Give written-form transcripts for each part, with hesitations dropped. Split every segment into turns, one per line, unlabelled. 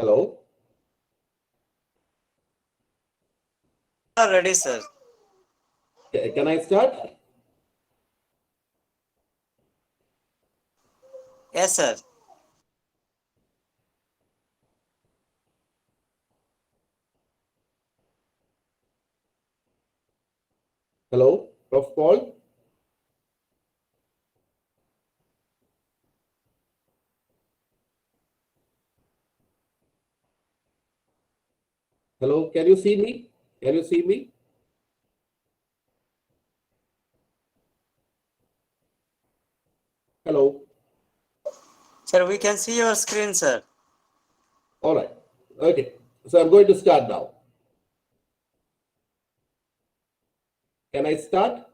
Hello?
Ready, sir.
Can I start?
Yes, sir.
Hello, Prof. Paul? Hello, can you see me? Can you see me? Hello?
Sir, we can see your screen, sir.
All right. Okay. So I'm going to start now. Can I start?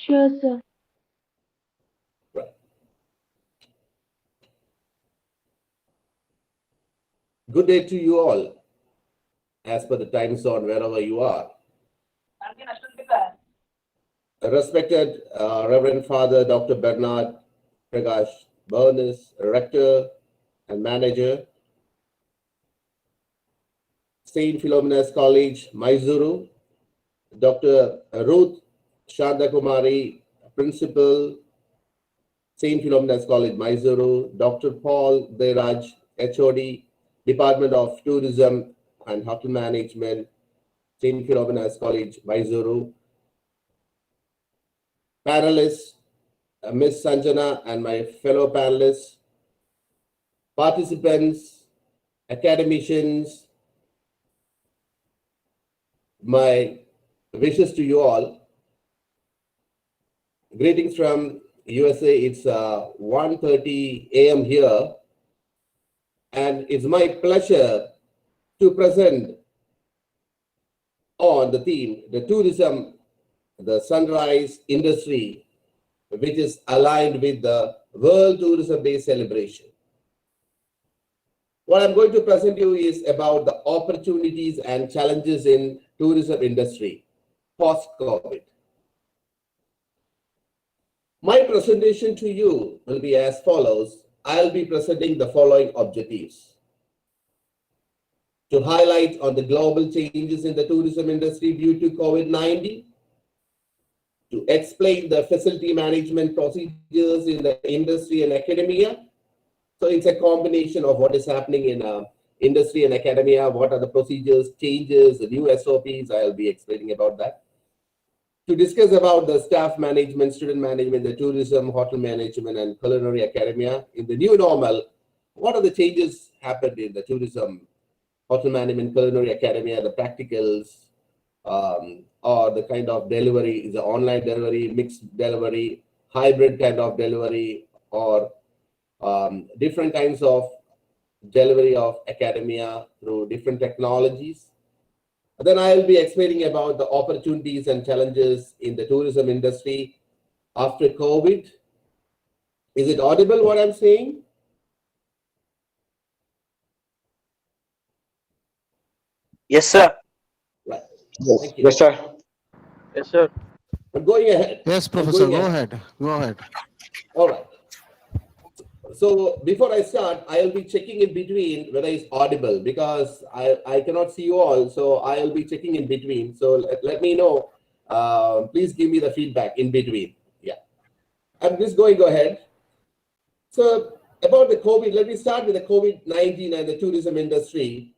Sure, sir.
Right. Good day to you all, as per the time zone, wherever you are. Respected Reverend Father Dr. Bernard Prakash Bernis, Rector and Manager, St. Philomena's College, Mysuru, Dr. Ruth Shandakumari, Principal, St. Philomena's College, Mysuru, Dr. Paul Deiraj, HOD, Department of Tourism and Hotel Management, St. Philomena's College, Mysuru, panelists, Ms. Sanjana and my fellow panelists, participants, academicians, my wishes to you all. Greetings from USA. It's 1:30 a.m. here, and it's my pleasure to present on the theme, the tourism, the sunrise industry, which is aligned with the World Tourism Day celebration. What I'm going to present you is about the opportunities and challenges in tourism industry post-COVID. My presentation to you will be as follows. I'll be presenting the following objectives: to highlight on the global changes in the tourism industry due to COVID-19, to explain the facility management procedures in the industry and academia. So it's a combination of what is happening in industry and academia, what are the procedures, changes, the new SOPs, I'll be explaining about that. To discuss about the staff management, student management, the tourism, hotel management, and culinary academia in the new normal, what are the changes happened in the tourism, hotel management, culinary academia, the practicals, or the kind of delivery, is it online delivery, mixed delivery, hybrid kind of delivery, or different kinds of delivery of academia through different technologies. Then I'll be explaining about the opportunities and challenges in the tourism industry after COVID. Is it audible what I'm saying?
Yes, sir.
Right.
Yes,
Thank you.
yes, sir.
Yes, sir.
I'm going ahead.
Yes, Professor, go ahead. Go ahead.
All right. So before I start, I'll be checking in between whether it's audible, because I cannot see you all. So I'll be checking in between. So let me know. Please give me the feedback in between. Yeah. I'm just going to go ahead. So about the COVID, let me start with the COVID-19 and the tourism industry.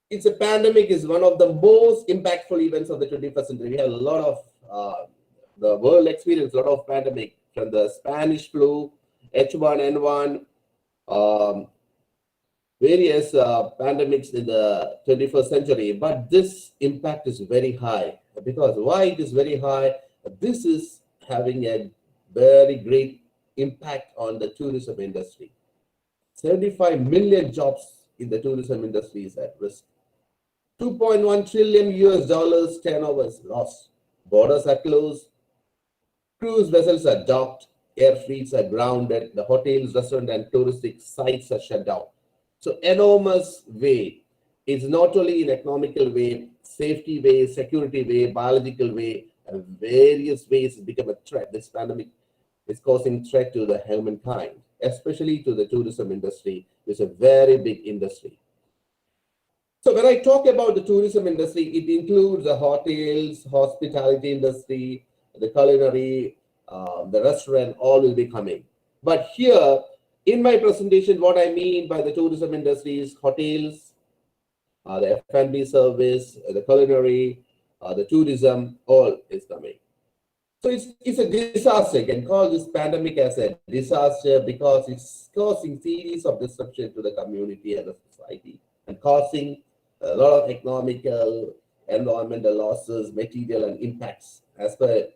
It's a pandemic is one of the most impactful events of the 21st century. We have a lot of, the world experienced a lot of pandemic, from the Spanish flu, H1N1, various pandemics in the 21st century. But this impact is very high. Because why it is very high? This is having a very great impact on the tourism industry. 75 million jobs in the tourism industry is at risk. 2.1 trillion US dollars turnovers lost. Borders are closed. Cruise vessels are docked. Air fleets are grounded. The hotels, restaurant, and touristic sites are shut down. So enormous way. It's not only in economical way, safety way, security way, biological way, and various ways it's become a threat. This pandemic is causing threat to the humankind. especially to the tourism industry. It's a very big industry. So when I talk about the tourism industry, it includes the hotels, hospitality industry, the culinary, the restaurant, all will be coming. But here in my presentation, what I mean by the tourism industry is hotels, the F&B service, the culinary, the tourism, all is coming. So it's a disaster. You can call this pandemic as a disaster because it's causing series of disruption to the community and the society and causing a lot of economical, environmental losses, material and impacts. As per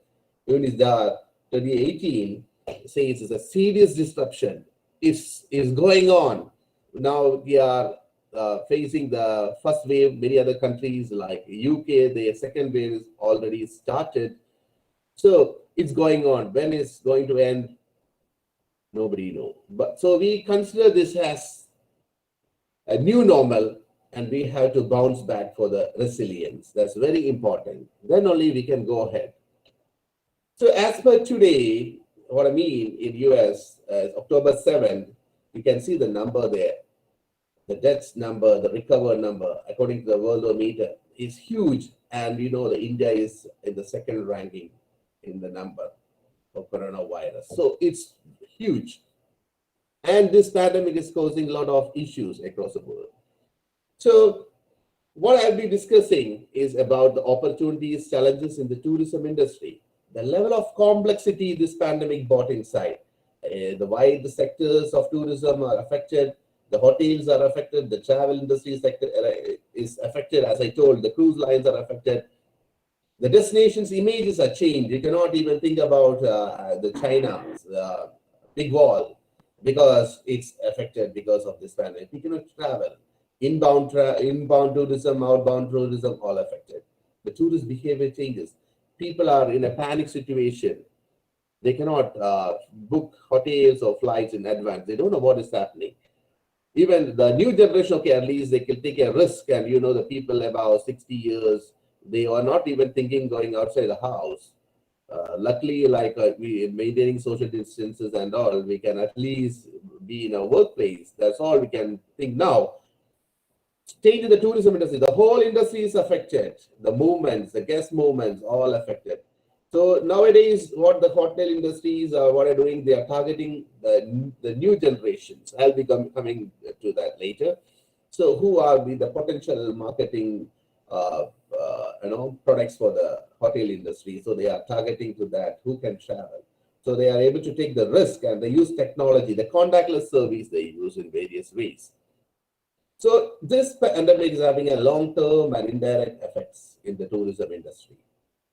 UNISDAR 2018 says it's a serious disruption is going on. Now we are facing the first wave. Many other countries like UK, the second wave is already started. So it's going on. When it's going to end, nobody knows. But so we consider this as a new normal, and we have to bounce back for the resilience. That's very important. Then only we can go ahead. So as per today, what I mean in US, October 7th, you can see the number there. The deaths number, the recovered number, according to the Worldometer, is huge. And you know, the India is in the second ranking in the number of coronavirus. So it's huge. And this pandemic is causing a lot of issues across the world. So what I'll be discussing is about the opportunities, challenges in the tourism industry, the level of complexity this pandemic brought inside, the wide the sectors of tourism are affected, the hotels are affected, the travel industry is affected, as I told, the cruise lines are affected. The destination's images are changed. You cannot even think about the China's big wall because it's affected because of this pandemic. You cannot travel. Inbound tourism, outbound tourism, all affected. The tourist behavior changes. People are in a panic situation. They cannot book hotels or flights in advance. They don't know what is happening. Even the new generation, okay, at least they can take a risk. And you know, the people about 60 years, they are not even thinking going outside the house. Luckily, like we maintaining social distances and all, we can at least be in a workplace. That's all we can think now. Stay to the tourism industry. The whole industry is affected. The movements, the guest movements, all affected. So nowadays, what the hotel industries are, what are doing, they are targeting the new generations. I'll be coming to that later. So who are the potential marketing products for the hotel industry? So they are targeting to that, who can travel. So they are able to take the risk and they use technology, the contactless service they use in various ways. So this pandemic is having a long-term and indirect effects in the tourism industry.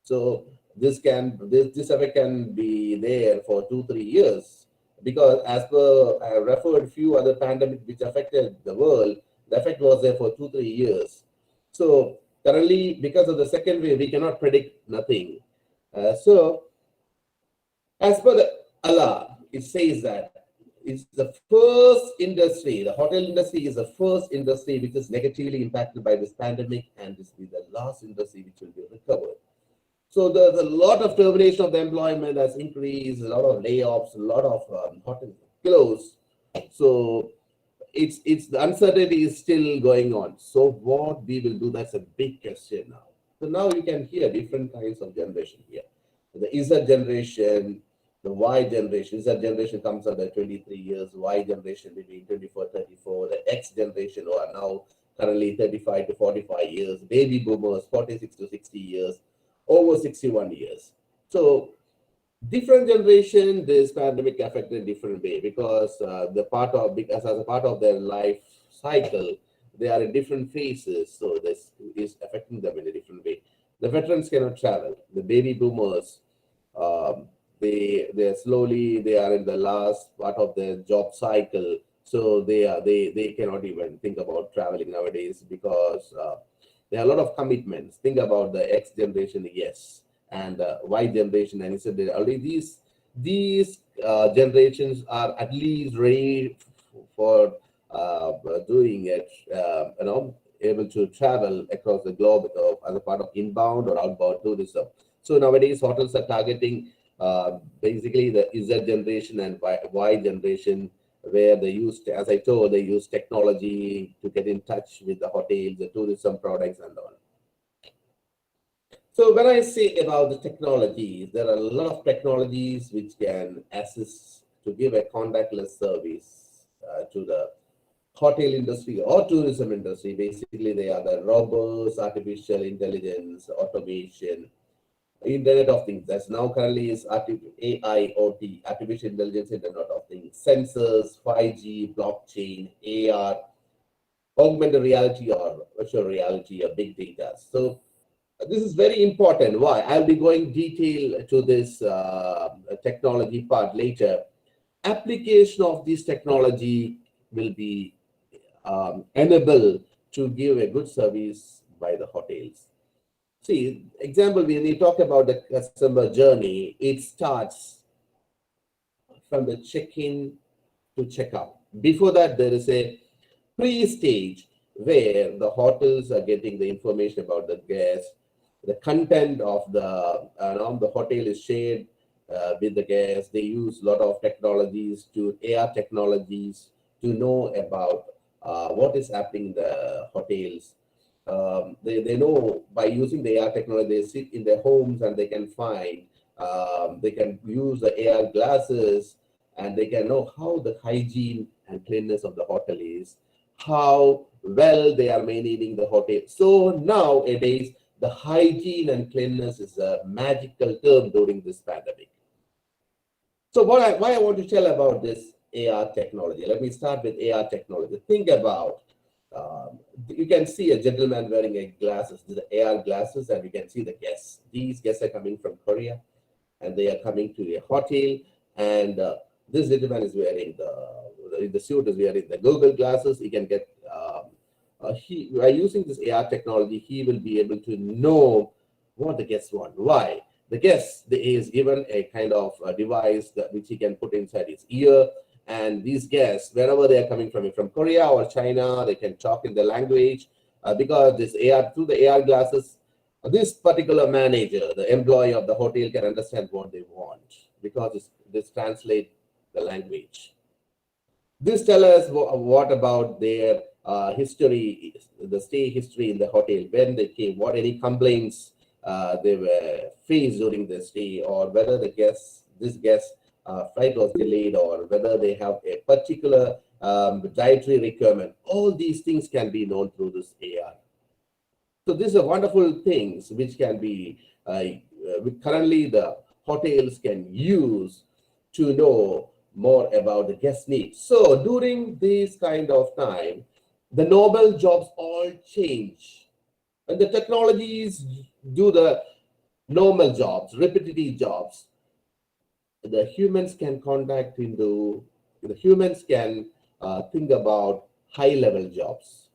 So this effect can be there for 2-3 years because as per I referred few other pandemics which affected the world, the effect was there for 2-3 years. So currently, because of the second wave, we cannot predict nothing. So as per the Allah, it says that it's the first industry, the hotel industry is the first industry which is negatively impacted by this pandemic, and this will be the last industry which will be recovered. So there's a lot of termination of the employment has increased, a lot of layoffs, a lot of hotels closed. So it's the uncertainty is still going on. So what we will do, that's a big question now. So now you can hear different kinds of generation here. The Z generation, the Y generation. Z generation comes under 23 years, Y generation between 24, 34, the X generation who are now currently 35 to 45 years, baby boomers 46 to 60 years, over 61 years. So different generation, this pandemic affected different way because as a part of their life cycle, they are in different phases. So this is affecting them in a different way. The veterans cannot travel. The baby boomers, they are in the last part of their job cycle. So they cannot even think about traveling nowadays because there are a lot of commitments. Think about the X generation, yes, and Y generation, and he said that already these generations are at least ready for doing it, able to travel across the globe as a part of inbound or outbound tourism. So nowadays hotels are targeting basically the Z generation and Y generation where they used, as I told, they use technology to get in touch with the hotels, the tourism products and all. So when I say about the technologies, there are a lot of technologies which can assist to give a contactless service to the hotel industry or tourism industry. Basically, they are the robots, artificial intelligence, automation, Internet of Things. That's now currently is AIoT, artificial intelligence, Internet of Things, sensors, 5G, blockchain, AR, augmented reality or virtual reality or big data. So this is very important. Why? I'll be going detail to this technology part later. Application of this technology will be enabled to give a good service by the hotels. See, example, when we talk about the customer journey, it starts from the check-in to check-out. Before that, there is a pre-stage where the hotels are getting the information about the guests. The content of the hotel is shared with the guests. They use a lot of technologies to AR technologies to know about what is happening in the hotels. They know by using the AR technology, they sit in their homes and they can find, they can use the AR glasses and they can know how the hygiene and cleanliness of the hotel is, how well they are maintaining the hotel. So nowadays, the hygiene and cleanliness is a magical term during this pandemic. So why I want to tell about this AR technology? Let me start with AR technology. Think about, you can see a gentleman wearing a glasses, the AR glasses, and you can see the guests. These guests are coming from Korea, and they are coming to a hotel, and this gentleman is wearing the suit is wearing the Google glasses. He can get by using this AR technology, he will be able to know what the guests want. Why? The guest is given a kind of a device which he can put inside his ear, and these guests, wherever they are coming from Korea or China, they can talk in the language because this AR through the AR glasses. This particular manager, the employee of the hotel, can understand what they want because this translates the language. This tells us what about their history, the stay history in the hotel, when they came, what any complaints they were faced during the stay, or whether this guest flight was delayed, or whether they have a particular dietary requirement. All these things can be known through this AR. So these are wonderful things which can be currently the hotels can use to know more about the guest needs. So during this kind of time, the normal jobs all change, and the technologies do the normal jobs, repetitive jobs. The humans can think about high-level jobs.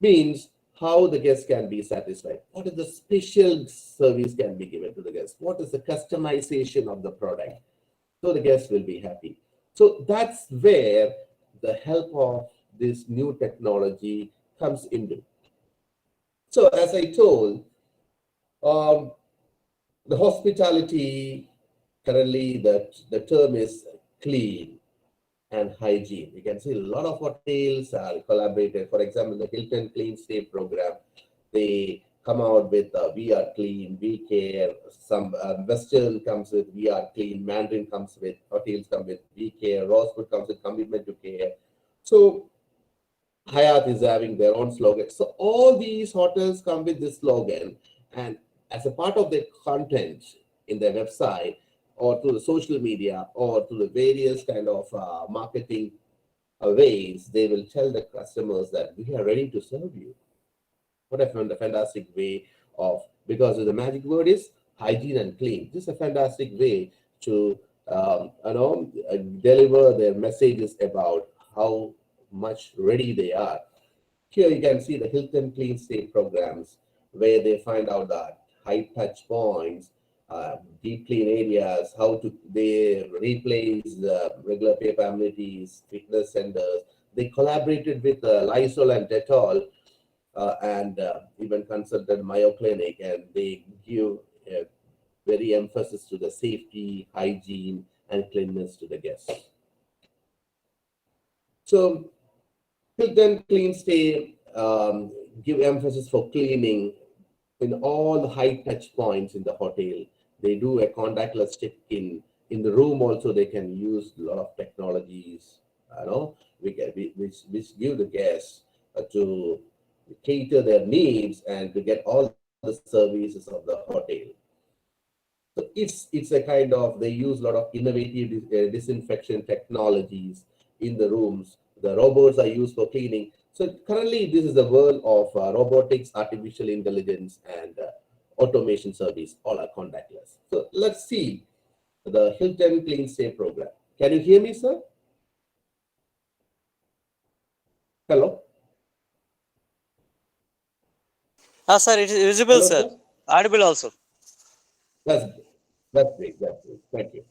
Means how the guest can be satisfied. What is the special service can be given to the guest? What is the customization of the product? So the guest will be happy. So that's where the help of this new technology comes into. So as I told, the hospitality, currently the term is clean and hygiene. You can see a lot of hotels are collaborated. For example, the Hilton Clean Stay program, they come out with We Are Clean, We Care. Some Western comes with We Are Clean, Mandarin comes with, hotels come with We Care, Rosewood comes with Commitment to Care. So Hyatt is having their own slogan. So all these hotels come with this slogan, and as a part of their content in their website, or through the social media, or through the various kind of marketing ways, they will tell the customers that we are ready to serve you. What a fantastic way of, because the magic word is hygiene and clean. This is a fantastic way to deliver their messages about how much ready they are. Here you can see the Hilton Clean Stay programs, where they find out that high touch points, deep clean areas, how to they replace the regular paper amenities, fitness centers. They collaborated with Lysol and Dettol, and even consulted Mayo Clinic, and they give very emphasis to the safety, hygiene, and cleanliness to the guests. So Hilton Clean Stay give emphasis for cleaning in all the high touch points in the hotel. They do a contactless check-in. In the room also, they can use a lot of technologies, which give the guests to cater their needs and to get all the services of the hotel. So it's a kind of, they use a lot of innovative disinfection technologies in the rooms. The robots are used for cleaning. So currently, this is the world of robotics, artificial intelligence, and automation service. All are contactless. So let's see the Hilton Clean Stay program. Can you hear me, sir? Hello?
Sir, it is visible,
Hello,
sir.
sir?
Audible also.
That's great. That's great. That's great. Thank you.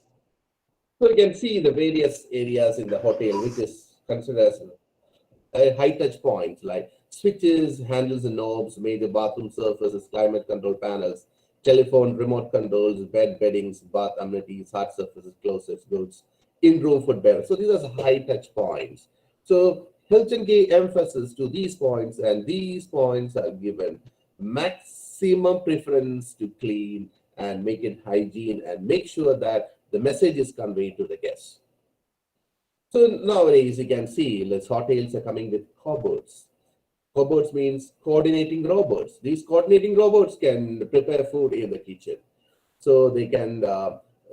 So you can see the various areas in the hotel, which is considered as high touch points like switches, handles and knobs, major bathroom surfaces, climate control panels, telephone, remote controls, beddings, bath amenities, hard surfaces, closets, goods, in-room food bearers. So these are high touch points. So Hilton gave emphasis to these points, and these points are given maximum preference to clean and make it hygiene and make sure that the message is conveyed to the guests. So nowadays you can see the hotels are coming with cobots. Cobots means coordinating robots. These coordinating robots can prepare food in the kitchen. So they can,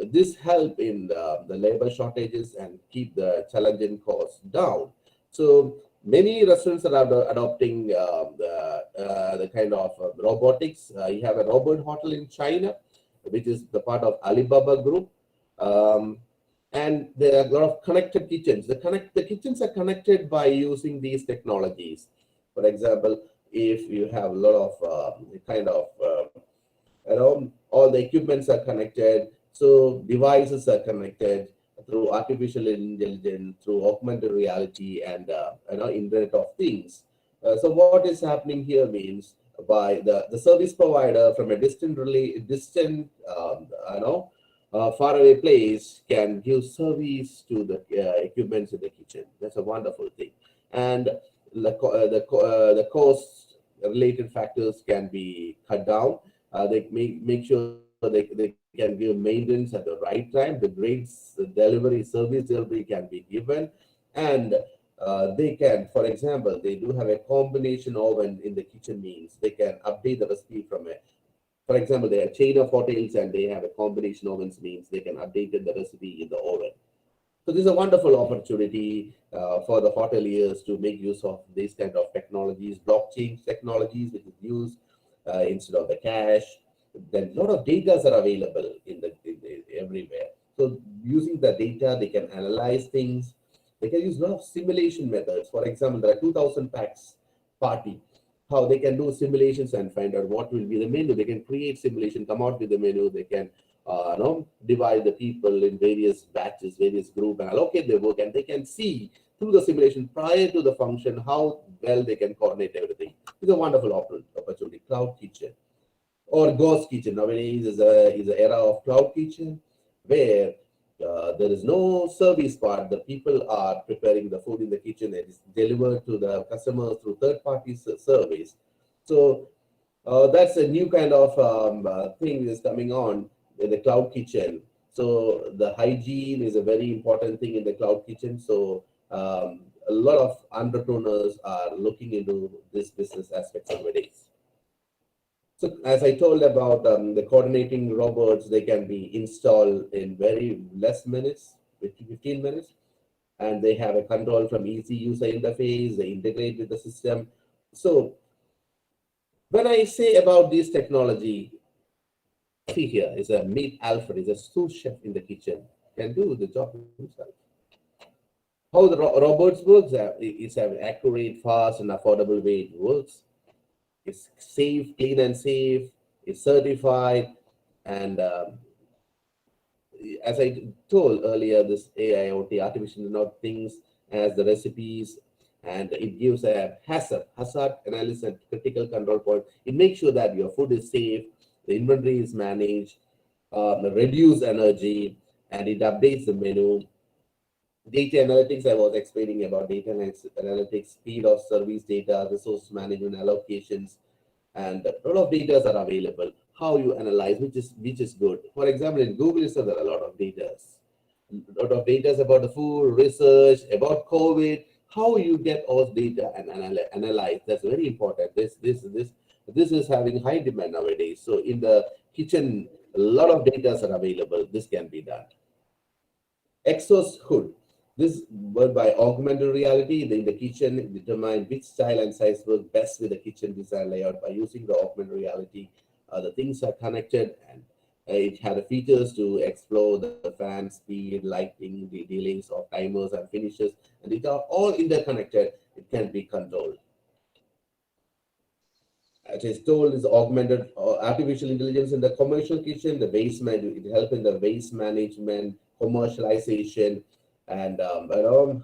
this help in the labor shortages and keep the challenging costs down. So many restaurants are adopting the kind of robotics. You have a robot hotel in China, which is the part of Alibaba Group. And there are a lot of connected kitchens. The kitchens are connected by using these technologies. For example, if you have a lot of all the equipments are connected, so devices are connected through artificial intelligence, through augmented reality, and Internet of Things. So what is happening here means by the service provider from a distant faraway place can give service to the equipments in the kitchen. That's a wonderful thing. And the cost related factors can be cut down. They make sure they can give maintenance at the right time. The grades, the service delivery can be given. And they can, for example, they do have a combination oven in the kitchen means they can update the recipe for example, they are a chain of hotels and they have a combination ovens means they can update the recipe in the oven. So this is a wonderful opportunity for the hoteliers to make use of these kind of technologies, blockchain technologies, which is used instead of the cash. Then a lot of data are available in everywhere. So using the data, they can analyze things. They can use a lot of simulation methods. For example, there are 2,000 packs party. How they can do simulations and find out what will be the menu. They can create simulation, come out with the menu. They can divide the people in various batches, various groups, and allocate their work, and they can see through the simulation prior to the function how well they can coordinate everything. It's a wonderful opportunity. Cloud kitchen or ghost kitchen nowadays is an era of cloud kitchen where there is no service part. The people are preparing the food in the kitchen and it's delivered to the customers through third-party service. So that's a new kind of thing is coming on in the cloud kitchen. So the hygiene is a very important thing in the cloud kitchen. So a lot of entrepreneurs are looking into this business aspect nowadays. So as I told about the coordinating robots, they can be installed in very less minutes, 15 minutes, and they have a control from easy user interface. They integrate with the system. So when I say about this technology, see here is a meat Alfred, is a sous chef in the kitchen, can do the job himself. How the robots works? It's an accurate, fast, and affordable way it works. It's safe, clean and safe. It's certified. And as I told earlier, this AIoT, artificial Internet of Things, has the recipes, and it gives a hazard analysis and critical control point. It makes sure that your food is safe, the inventory is managed, reduce energy, and it updates the menu. Data analytics, I was explaining about data analytics, speed of service data, resource management allocations, and a lot of data are available. How you analyze, which is good. For example, in Google, there are a lot of data. A lot of data about the food, research, about COVID, how you get all data and analyze. That's very important. This is having high demand nowadays. So in the kitchen, a lot of data are available. This can be done. Exhaust hood. This work by augmented reality in the kitchen, determine which style and size work best with the kitchen design layout by using the augmented reality. The things are connected, and it had features to explore the fan speed, lighting, the dealings of timers and finishes, and it are all interconnected. It can be controlled. As I told, is augmented artificial intelligence in the commercial kitchen, the waste management. It helps in the waste management, commercialization, and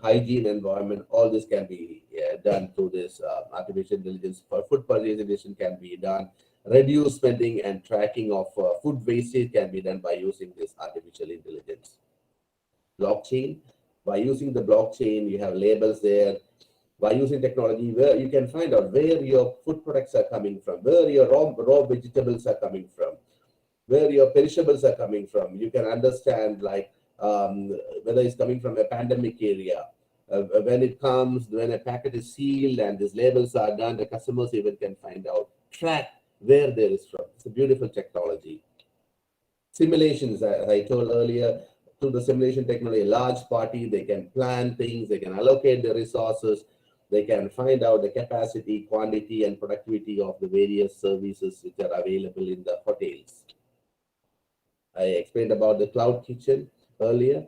hygiene environment. All this can be done through this artificial intelligence. For food purchasing can be done. Reduce spending and tracking of food wastage can be done by using this artificial intelligence. Blockchain. By using the blockchain, you have labels there. By using technology, where you can find out where your food products are coming from, where your raw vegetables are coming from, where your perishables are coming from. You can understand whether it's coming from a pandemic area. When a packet is sealed and these labels are done, the customers even can find out, track where there is from. It's a beautiful technology. Simulations, as I told earlier, through the simulation technology, a large party, they can plan things, they can allocate the resources, they can find out the capacity, quantity, and productivity of the various services which are available in the hotels. I explained about the cloud kitchen earlier.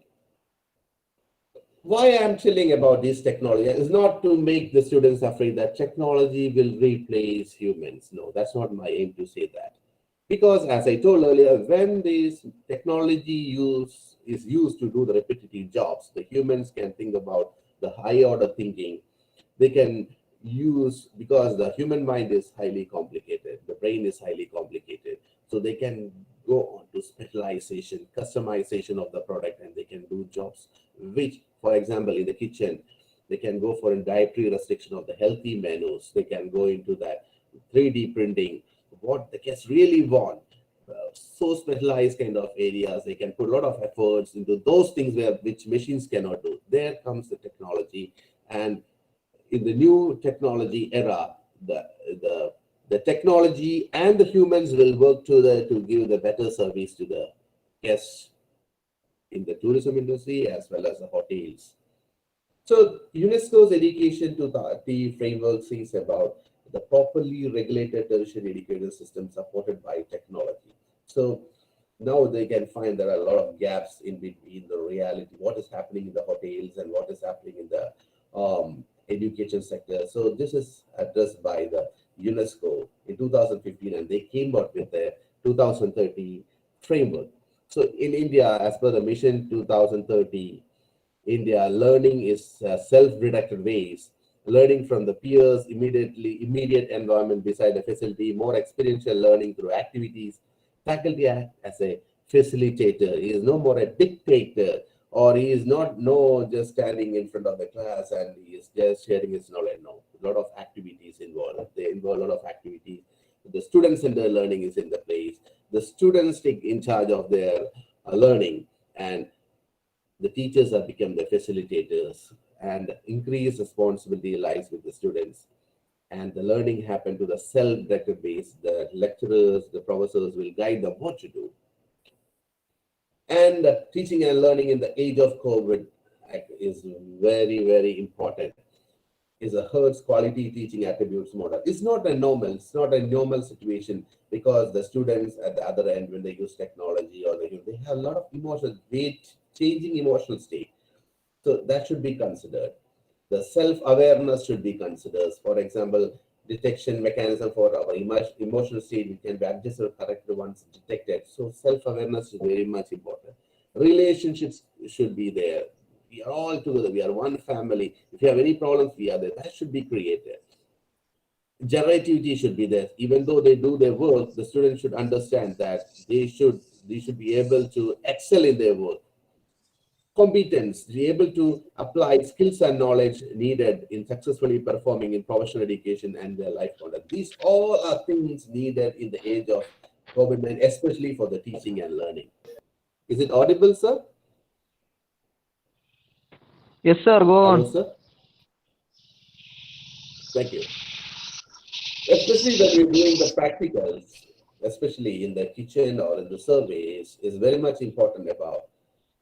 Why I'm telling about this technology is not to make the students afraid that technology will replace humans. No, that's not my aim to say that. Because as I told earlier, when this technology is used to do the repetitive jobs, the humans can think about the high order thinking. They can use, because the human mind is highly complicated, the brain is highly complicated. So they can go on to specialization, customization of the product, and they can do jobs which, for example, in the kitchen, they can go for a dietary restriction of the healthy menus. They can go into that 3D printing, what the guests really want. So specialized kind of areas, they can put a lot of efforts into those things which machines cannot do. There comes the technology, and in the new technology era, the technology and the humans will work to give the better service to the guests in the tourism industry as well as the hotels. So UNESCO's Education 2030 framework says about the properly regulated tertiary education system supported by technology. So now they can find there are a lot of gaps in between the reality, what is happening in the hotels and what is happening in the education sector. So this is addressed by the UNESCO in 2015, and they came out with the 2030 framework. So in India, as per the Mission 2030, India learning is self-directed ways, learning from the peers, immediate environment beside the facility, more experiential learning through activities. Faculty act as a facilitator. He is no more a dictator, or he is not just standing in front of the class and he is just sharing his knowledge. No, a lot of activities involved. They involve a lot of activities. The student-centered learning is in the place. The students take in charge of their learning, and the teachers have become the facilitators, and increased responsibility lies with the students. And the learning happen to the self-directed base. The lecturers, the professors will guide them what to do. And teaching and learning in the age of COVID is very, very important. Is a Hertz quality teaching attributes model. It's not a normal situation, because the students at the other end, when they use technology or they have a lot of emotional weight, changing emotional state. So that should be considered. The self-awareness should be considered. For example, detection mechanism for our emotional state, we can be adjusted or corrected once detected. So self-awareness is very much important. Relationships should be there. We are all together. We are one family. If you have any problems, we are there. That should be created. Generativity should be there. Even though they do their work, the students should understand that they should be able to excel in their work. competence, be able to apply skills and knowledge needed in successfully performing in professional education and their life conduct. These all are things needed in the age of COVID-19, especially for the teaching and learning. Is it audible, sir?
Yes, sir. Go
Hello,
on.
sir. Thank you. Especially when we're doing the practicals, especially in the kitchen or in the surveys, is very much important about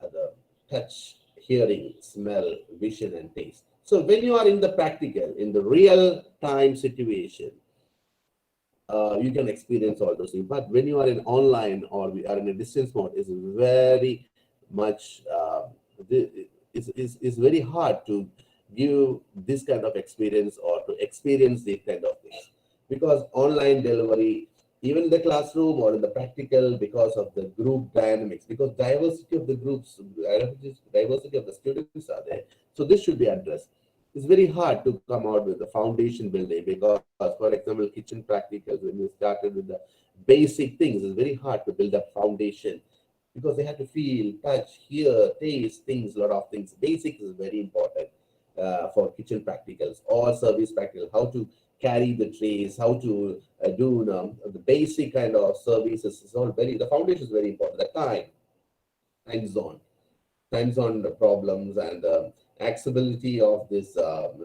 the touch, hearing, smell, vision, and taste. So when you are in the practical, in the real time situation, you can experience all those things. But when you are in online or we are in a distance mode, it's very much it's very hard to give this kind of experience or to experience these kind of things, because online delivery, even in the classroom or in the practical, because of the group dynamics, because diversity of the groups, diversity of the students are there. So this should be addressed. It's very hard to come out with the foundation building, because, for example, kitchen practicals, when we started with the basic things, it's very hard to build a foundation, because they have to feel, touch, hear, taste things, a lot of things. Basics is very important for kitchen practicals or service practical, how to carry the trays, how to do the basic kind of services. Is all very, the foundation is very important. The time zone problems, and accessibility of this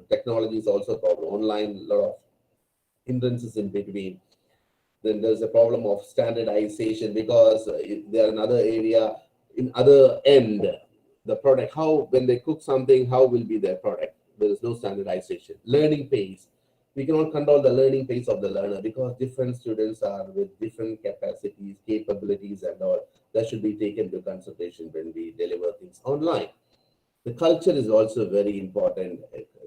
technology is also a problem. Online, a lot of hindrances in between. Then there's a problem of standardization, because there are another area in other end, the product, how when they cook something, how will be their product. There is no standardization. Learning pace, we cannot control the learning pace of the learner, because different students are with different capacities, capabilities, and all. That should be taken into consideration when we deliver things online. The culture is also very important.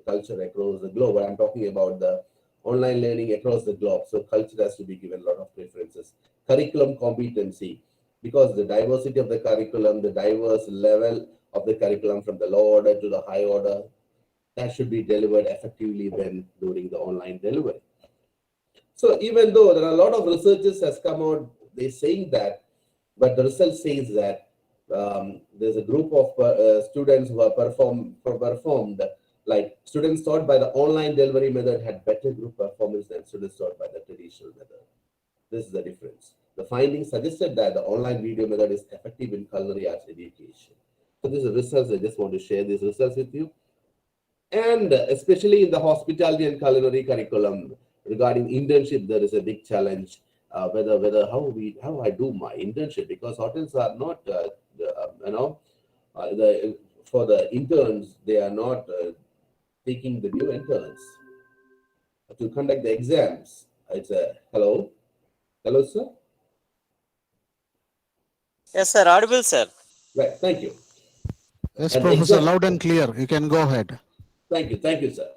Culture across the globe. I'm talking about the online learning across the globe. So culture has to be given a lot of preferences. Curriculum competency, because the diversity of the curriculum, the diverse level of the curriculum from the low order to the high order, that should be delivered effectively when during the online delivery. So even though there are a lot of researchers has come out, they're saying that, but the result says that there's a group of students who are performed, like students taught by the online delivery method had better group performance than students taught by the traditional method. This is the difference. The findings suggested that the online video method is effective in culinary arts education. So these are results. I just want to share these results with you. And especially in the hospitality and culinary curriculum, regarding internship, there is a big challenge. Whether how I do my internship, because hotels are not for the interns, they are not taking the new interns to conduct the exams. It's a hello, sir.
Yes, sir. Audible, sir.
Right, thank you.
Yes,
And
Professor, loud and clear. You can go ahead.
Thank you, sir.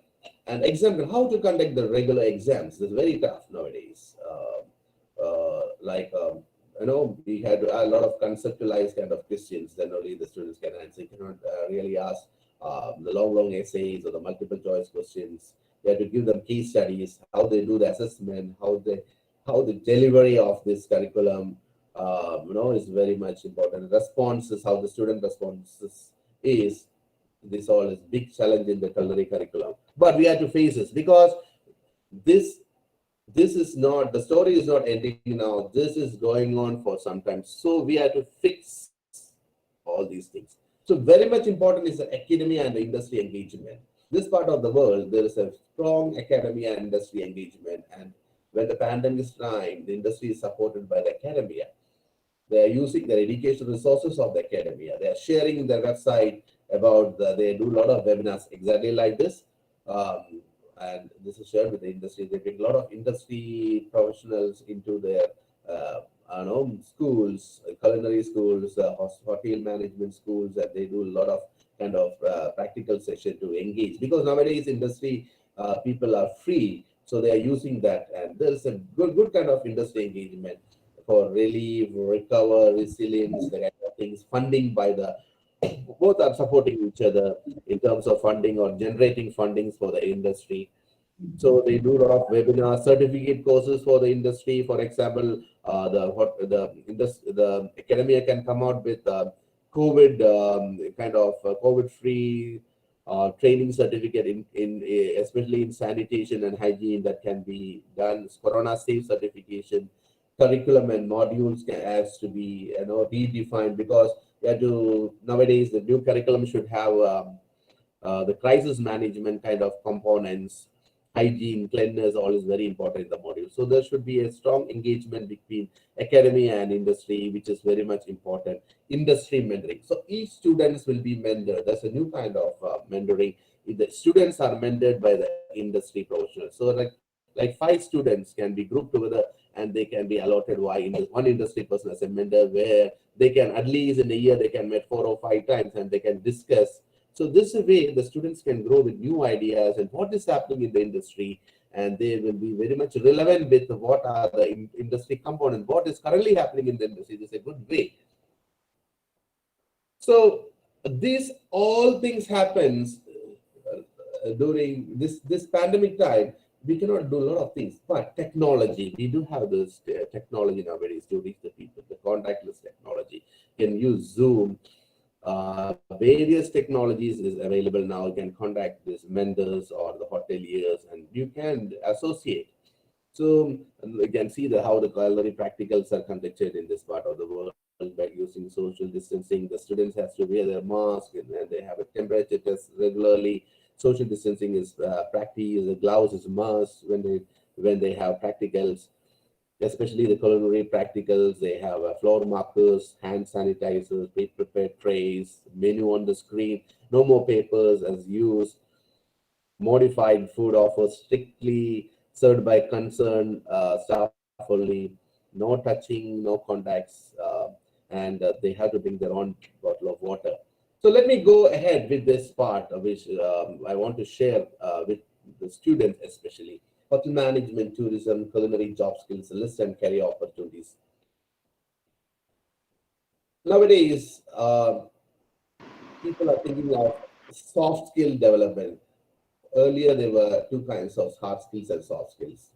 And example, how to conduct the regular exams is very tough nowadays. We had a lot of conceptualized kind of questions, then only the students can answer. You cannot really ask the long essays or the multiple choice questions. You have to give them case studies, how they do the assessment, how the delivery of this curriculum, is very much important. Responses, how the student responses is. This all is big challenge in the culinary curriculum, but we have to face this, because this is not, the story is not ending now. This is going on for some time. So we have to fix all these things. So very much important is the academia and the industry engagement. This part of the world, there is a strong academia and industry engagement. And when the pandemic is trying, the industry is supported by the academia. They are using their educational resources of the academia. They are sharing in their website about they do a lot of webinars exactly like this. And this is shared with the industry. They bring a lot of industry professionals into their schools, culinary schools, hotel management schools, and they do a lot of kind of practical session to engage, because nowadays industry people are free, so they are using that, and there's a good kind of industry engagement for relief, recover, resilience, the kind of things. Funding by the both are supporting each other in terms of funding or generating fundings for the industry. So they do a lot of webinar certificate courses for the industry. For example, the academia can come out with COVID kind of COVID-free training certificate especially in sanitation and hygiene that can be done. Corona safe certification, curriculum and modules has to be redefined, because we have to nowadays the new curriculum should have the crisis management kind of components, hygiene, cleanliness, all is very important in the module. So there should be a strong engagement between academia and industry, which is very much important. Industry mentoring. So each students will be mentored. That's a new kind of mentoring. The students are mentored by the industry professionals. So like 5 students can be grouped together and they can be allotted one industry person as a mentor, where they can at least in a year they can meet 4 or 5 times and they can discuss. So this way the students can grow with new ideas and what is happening in the industry, and they will be very much relevant with what are the industry components, what is currently happening in the industry. This is a good way. So these all things happens during this pandemic time. We cannot do a lot of things, but technology, we do have this technology nowadays to reach the people. The contactless technology, can use Zoom. Various technologies is available now. You can contact these vendors or the hoteliers and you can associate. So you can see how the culinary practicals are conducted in this part of the world by using social distancing. The students have to wear their mask and they have a temperature test regularly. Social distancing is practice. The gloves is must when they have practicals. Especially the culinary practicals, they have floor markers, hand sanitizers, prepared trays, menu on the screen, no more papers as used, modified food offers strictly served by concerned staff only, no touching, no contacts, and they have to bring their own bottle of water. So let me go ahead with this part, which I want to share with the students especially. Hotel management, tourism, culinary job skills, list and career opportunities. Nowadays, people are thinking of soft skill development. Earlier, there were 2 kinds of hard skills and soft skills.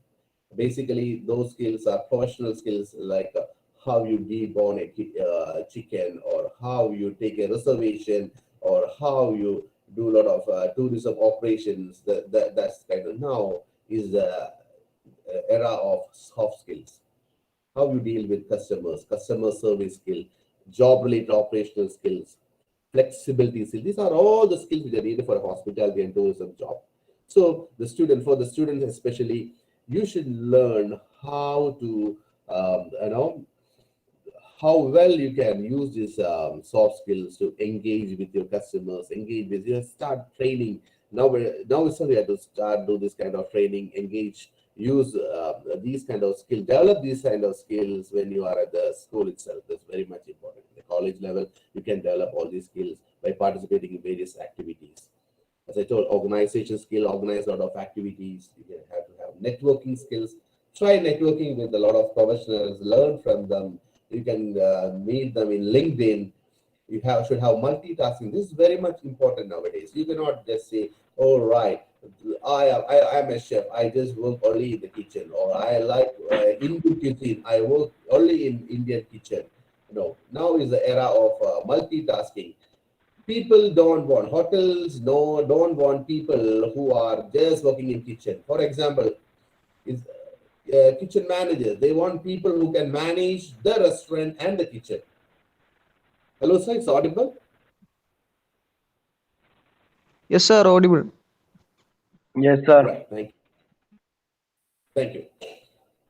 Basically, those skills are professional skills like how you debone a chicken, or how you take a reservation, or how you do a lot of tourism operations. That's kind of now is the era of soft skills. How you deal with customers, customer service skill, job-related operational skills, flexibility skills. These are all the skills which are needed for a hospitality and tourism job. So for the students especially, you should learn how to, how well you can use these soft skills to engage with your customers, engage with you, start training. Now we have to start do this kind of training, engage, use these kind of skills, develop these kind of skills when you are at the school itself. That's very much important. At the college level, you can develop all these skills by participating in various activities. As I told, organization skill, organize a lot of activities. You have to have networking skills. Try networking with a lot of professionals, learn from them. You can meet them in LinkedIn. Should have multitasking. This is very much important nowadays. You cannot just say, "Oh, right, I'm a chef. I just work only in the kitchen," or "I like Indian cuisine. I work only in Indian kitchen." No, now is the era of multitasking. People don't want hotels. No, don't want people who are just working in kitchen. For example, is kitchen managers. They want people who can manage the restaurant and the kitchen. Hello, sir. It's audible.
Yes, sir, audible.
Yes, sir.
Right. Thank you.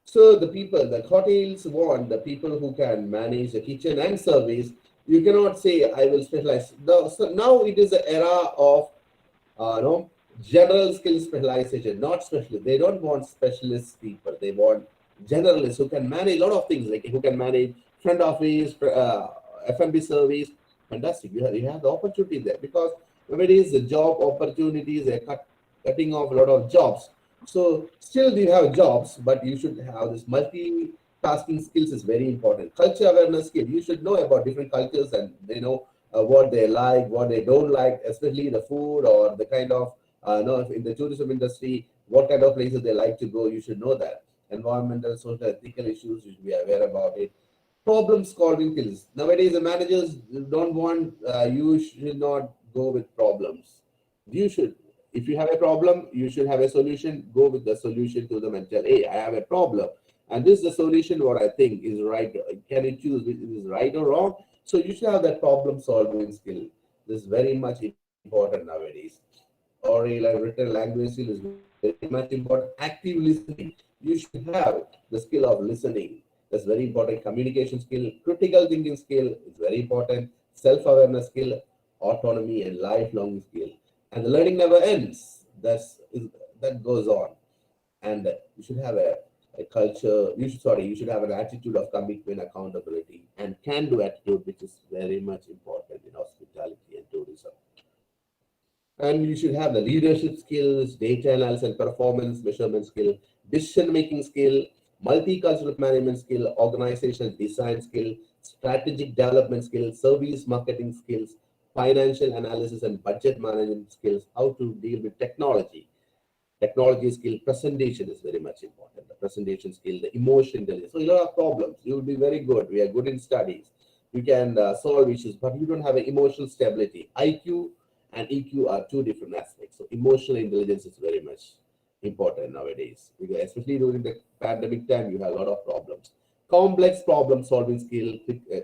So the hotels want the people who can manage the kitchen and service. You cannot say I will specialize. So now it is the era of general skill specialization, not specialist. They don't want specialist people. They want generalists who can manage a lot of things, like who can manage front office, F&B service. Fantastic. You have the opportunity there, because nowadays the job opportunities are cutting off a lot of jobs. So still you have jobs, but you should have this multitasking skills is very important. Culture awareness skill. You should know about different cultures and what they like, what they don't like, especially the food or the kind of in the tourism industry, what kind of places they like to go. You should know that. Environmental, social, ethical issues, you should be aware about it. problem solving skills. Nowadays, the managers don't want, you should not go with problems. You should, if you have a problem, you should have a solution. Go with the solution to them and tell, hey, I have a problem. And this is the solution, what I think is right. Can you choose which is right or wrong? So you should have that problem solving skill. This is very much important nowadays. Oral and written language skill is very much important. Active listening. You should have the skill of listening. That's very important. Communication skill, critical thinking skill is very important. Self-awareness skill, autonomy, and lifelong skill. And the learning never ends. That goes on. And you should have a culture. You should have an attitude of commitment, accountability, and can-do attitude, which is very much important in hospitality and tourism. And you should have the leadership skills, data analysis and performance measurement skill, decision-making skill, multicultural management skill, organizational design skill, strategic development skills, service marketing skills, financial analysis and budget management skills, how to deal with technology. Technology skill, presentation is very much important. The presentation skill, the emotion intelligence. So a lot of problems. You will be very good. We are good in studies. You can solve issues, but you don't have an emotional stability. IQ and EQ are two different aspects. So emotional intelligence is very much important nowadays, because especially during the pandemic time, you have a lot of problems. Complex problem solving skill,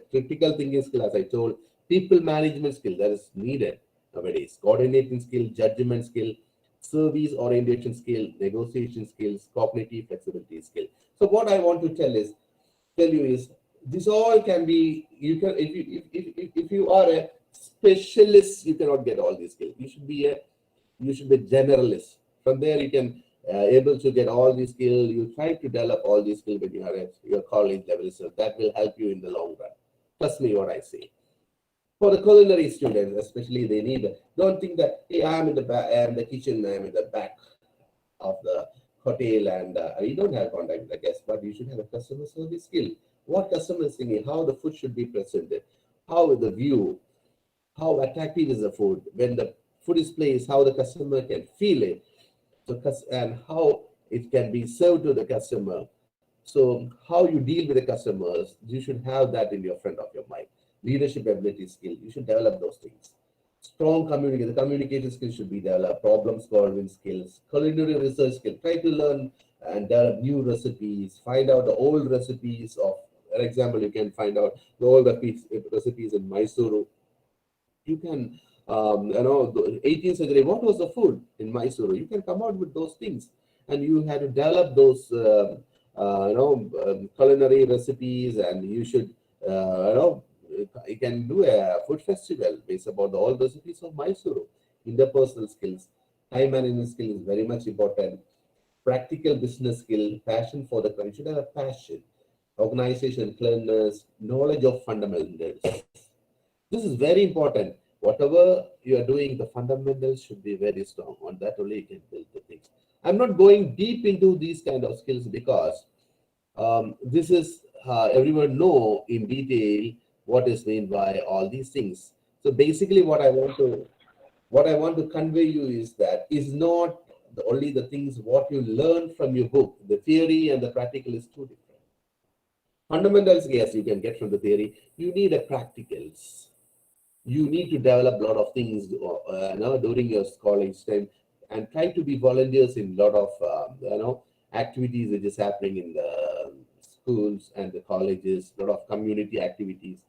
critical thinking skill, as I told, people management skill that is needed nowadays, coordinating skill, judgment skill, service orientation skill, negotiation skills, cognitive flexibility skill. So what I want to tell you is this all can be, you can, if you are a specialist, you cannot get all these skills. You should be a generalist. From there you can able to get all these skills. You try to develop all these skills when you are at your college level, so that will help you in the long run. Trust me what I say. For the culinary students, especially, they need, don't think that, hey, I am in the back, I am in the kitchen, I am in the back of the hotel, and you don't have contact with the guests, but you should have a customer service skill. What customer is thinking, how the food should be presented, how the view, how attractive is the food, when the food is placed, how the customer can feel it, so, and how it can be served to the customer. So how you deal with the customers, you should have that in your front of your mind. Leadership ability skill, you should develop those things. Strong communication, the communication skills should be developed. Problem solving skills, culinary research skill, try to learn and develop new recipes, find out the old recipes of, for example, you can find out the old recipes in Mysuru. You can, the 18th century, what was the food in Mysuru? You can come out with those things, and you have to develop those, culinary recipes, and you should, you can do a food festival based about the old recipes of Mysuru. Interpersonal skills, time management skill is very much important. Practical business skill, passion for the country. You should have a passion. Organization, cleanliness, knowledge of fundamentals. This is very important. Whatever you are doing, the fundamentals should be very strong. On that only you can build the things. I'm not going deep into these kind of skills because this is everyone know in detail what is meant by all these things. So basically, what I want to convey you is that is not only the things what you learn from your book. The theory and the practical is two different. Fundamentals, yes, you can get from the theory. You need a practicals. You need to develop a lot of things during your college time, and try to be volunteers in a lot of activities which is happening in the schools and the colleges. A lot of community activities,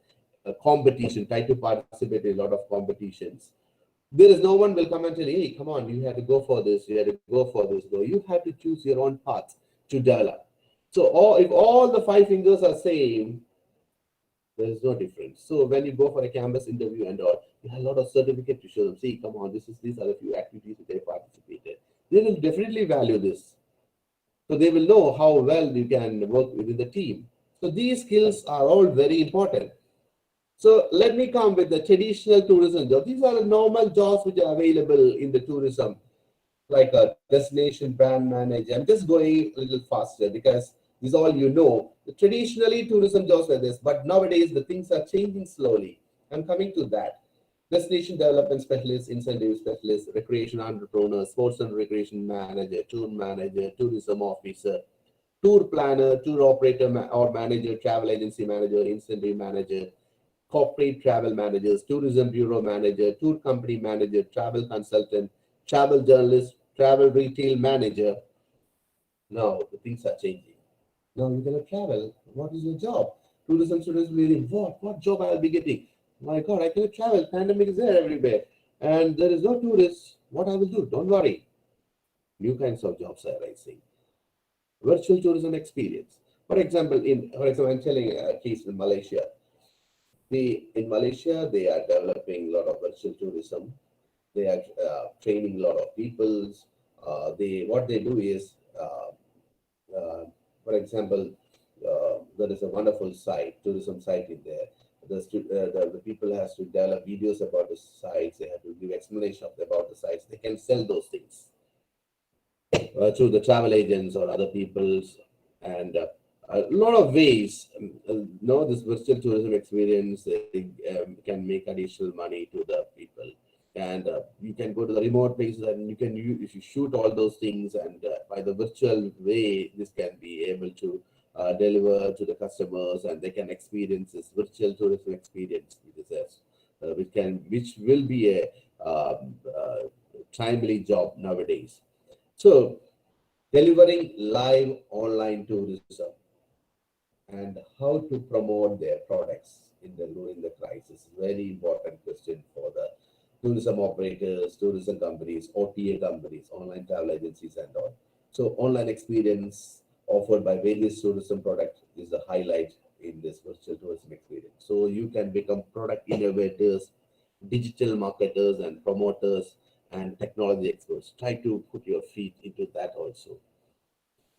competition. Try to participate in a lot of competitions. There is no one will come and tell you, hey, come on, you have to go for this, you have to go for this. No, you have to choose your own path to develop. So if all the five fingers are same, there is no difference. So when you go for a campus interview and all, you have a lot of certificate to show them. See, come on, these are the few activities that they participated. They will definitely value this. So they will know how well you can work within the team. So these skills are all very important. So let me come with the traditional tourism jobs. These are the normal jobs which are available in the tourism, like a destination brand manager. I'm just going a little faster because this is all you know. Traditionally, tourism jobs were this, but nowadays the things are changing slowly. I'm coming to that. Destination development specialist, incentive specialist, recreation entrepreneur, sports and recreation manager, tour manager, tourism officer, tour planner, tour operator or manager, travel agency manager, incentive manager, corporate travel managers, tourism bureau manager, tour company manager, travel consultant, travel journalist, travel retail manager. Now the things are changing. Now you're gonna travel. What is your job? Tourism students will be what job I'll be getting? My God, I cannot travel. Pandemic is there everywhere, and there is no tourists. What I will do? Don't worry. New kinds of jobs are rising. Virtual tourism experience. For example, I'm telling a case in Malaysia. In Malaysia, they are developing a lot of virtual tourism. They are training a lot of people. What they do is, uh, for example, there is a wonderful site, tourism site in there. The people has to develop videos about the sites. They have to give explanation about the sites. They can sell those things to the travel agents or other people's, and a lot of ways. This virtual tourism experience can make additional money to the people, and you can go to the remote places and if you shoot all those things, and by the virtual way, this can be able to deliver to the customers, and they can experience this virtual tourism experience, which will be a timely job nowadays. So, delivering live online tourism and how to promote their products during the crisis. Very important question for the tourism operators, tourism companies, OTA companies, online travel agencies, and all. So, online experience offered by various tourism products is the highlight in this virtual tourism experience. So, you can become product innovators, digital marketers, and promoters, and technology experts. Try to put your feet into that also.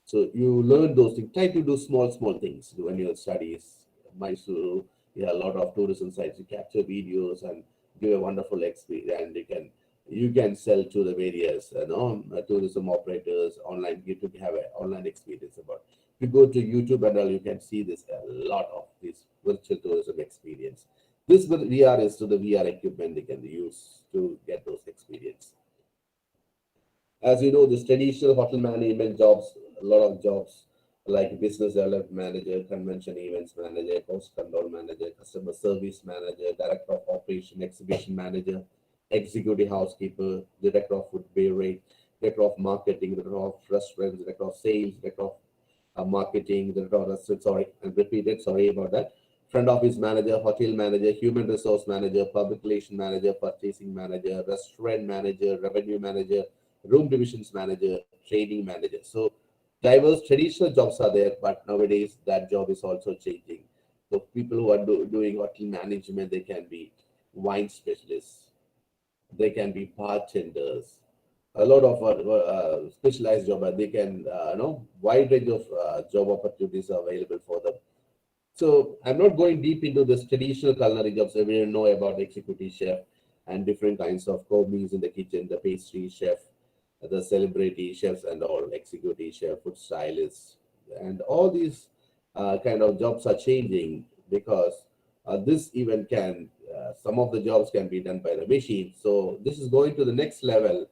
So you learn those things. Try to do small things when your studies. Mysuru, you have a lot of tourism sites. You capture videos and give a wonderful experience, and you can sell to the various tourism operators online. You to have an online experience about. If you go to YouTube and all, you can see this a lot of this virtual tourism experience. This VR is to the VR equipment they can use to get those experience. As you know, this traditional hotel management jobs, a lot of jobs like business development manager, convention events manager, cost control manager, customer service manager, director of operation, exhibition manager, executive housekeeper, director of food beverage, director of marketing, director of restaurants, director of sales, director of marketing, director of restaurants, sorry about that. Front office manager, hotel manager, human resource manager, public relation manager, purchasing manager, restaurant manager, revenue manager, room divisions manager, training manager. So diverse traditional jobs are there, but nowadays that job is also changing. So people who are doing hotel management, they can be wine specialists, they can be bartenders, a lot of specialized job. They can, wide range of job opportunities are available for them. So I'm not going deep into this traditional culinary jobs. Everyone know about executive chef and different kinds of co-meals in the kitchen, the pastry chef, the celebrity chefs and all, executive chef, food stylists, and all these kind of jobs are changing because this even some of the jobs can be done by the machine. So this is going to the next level,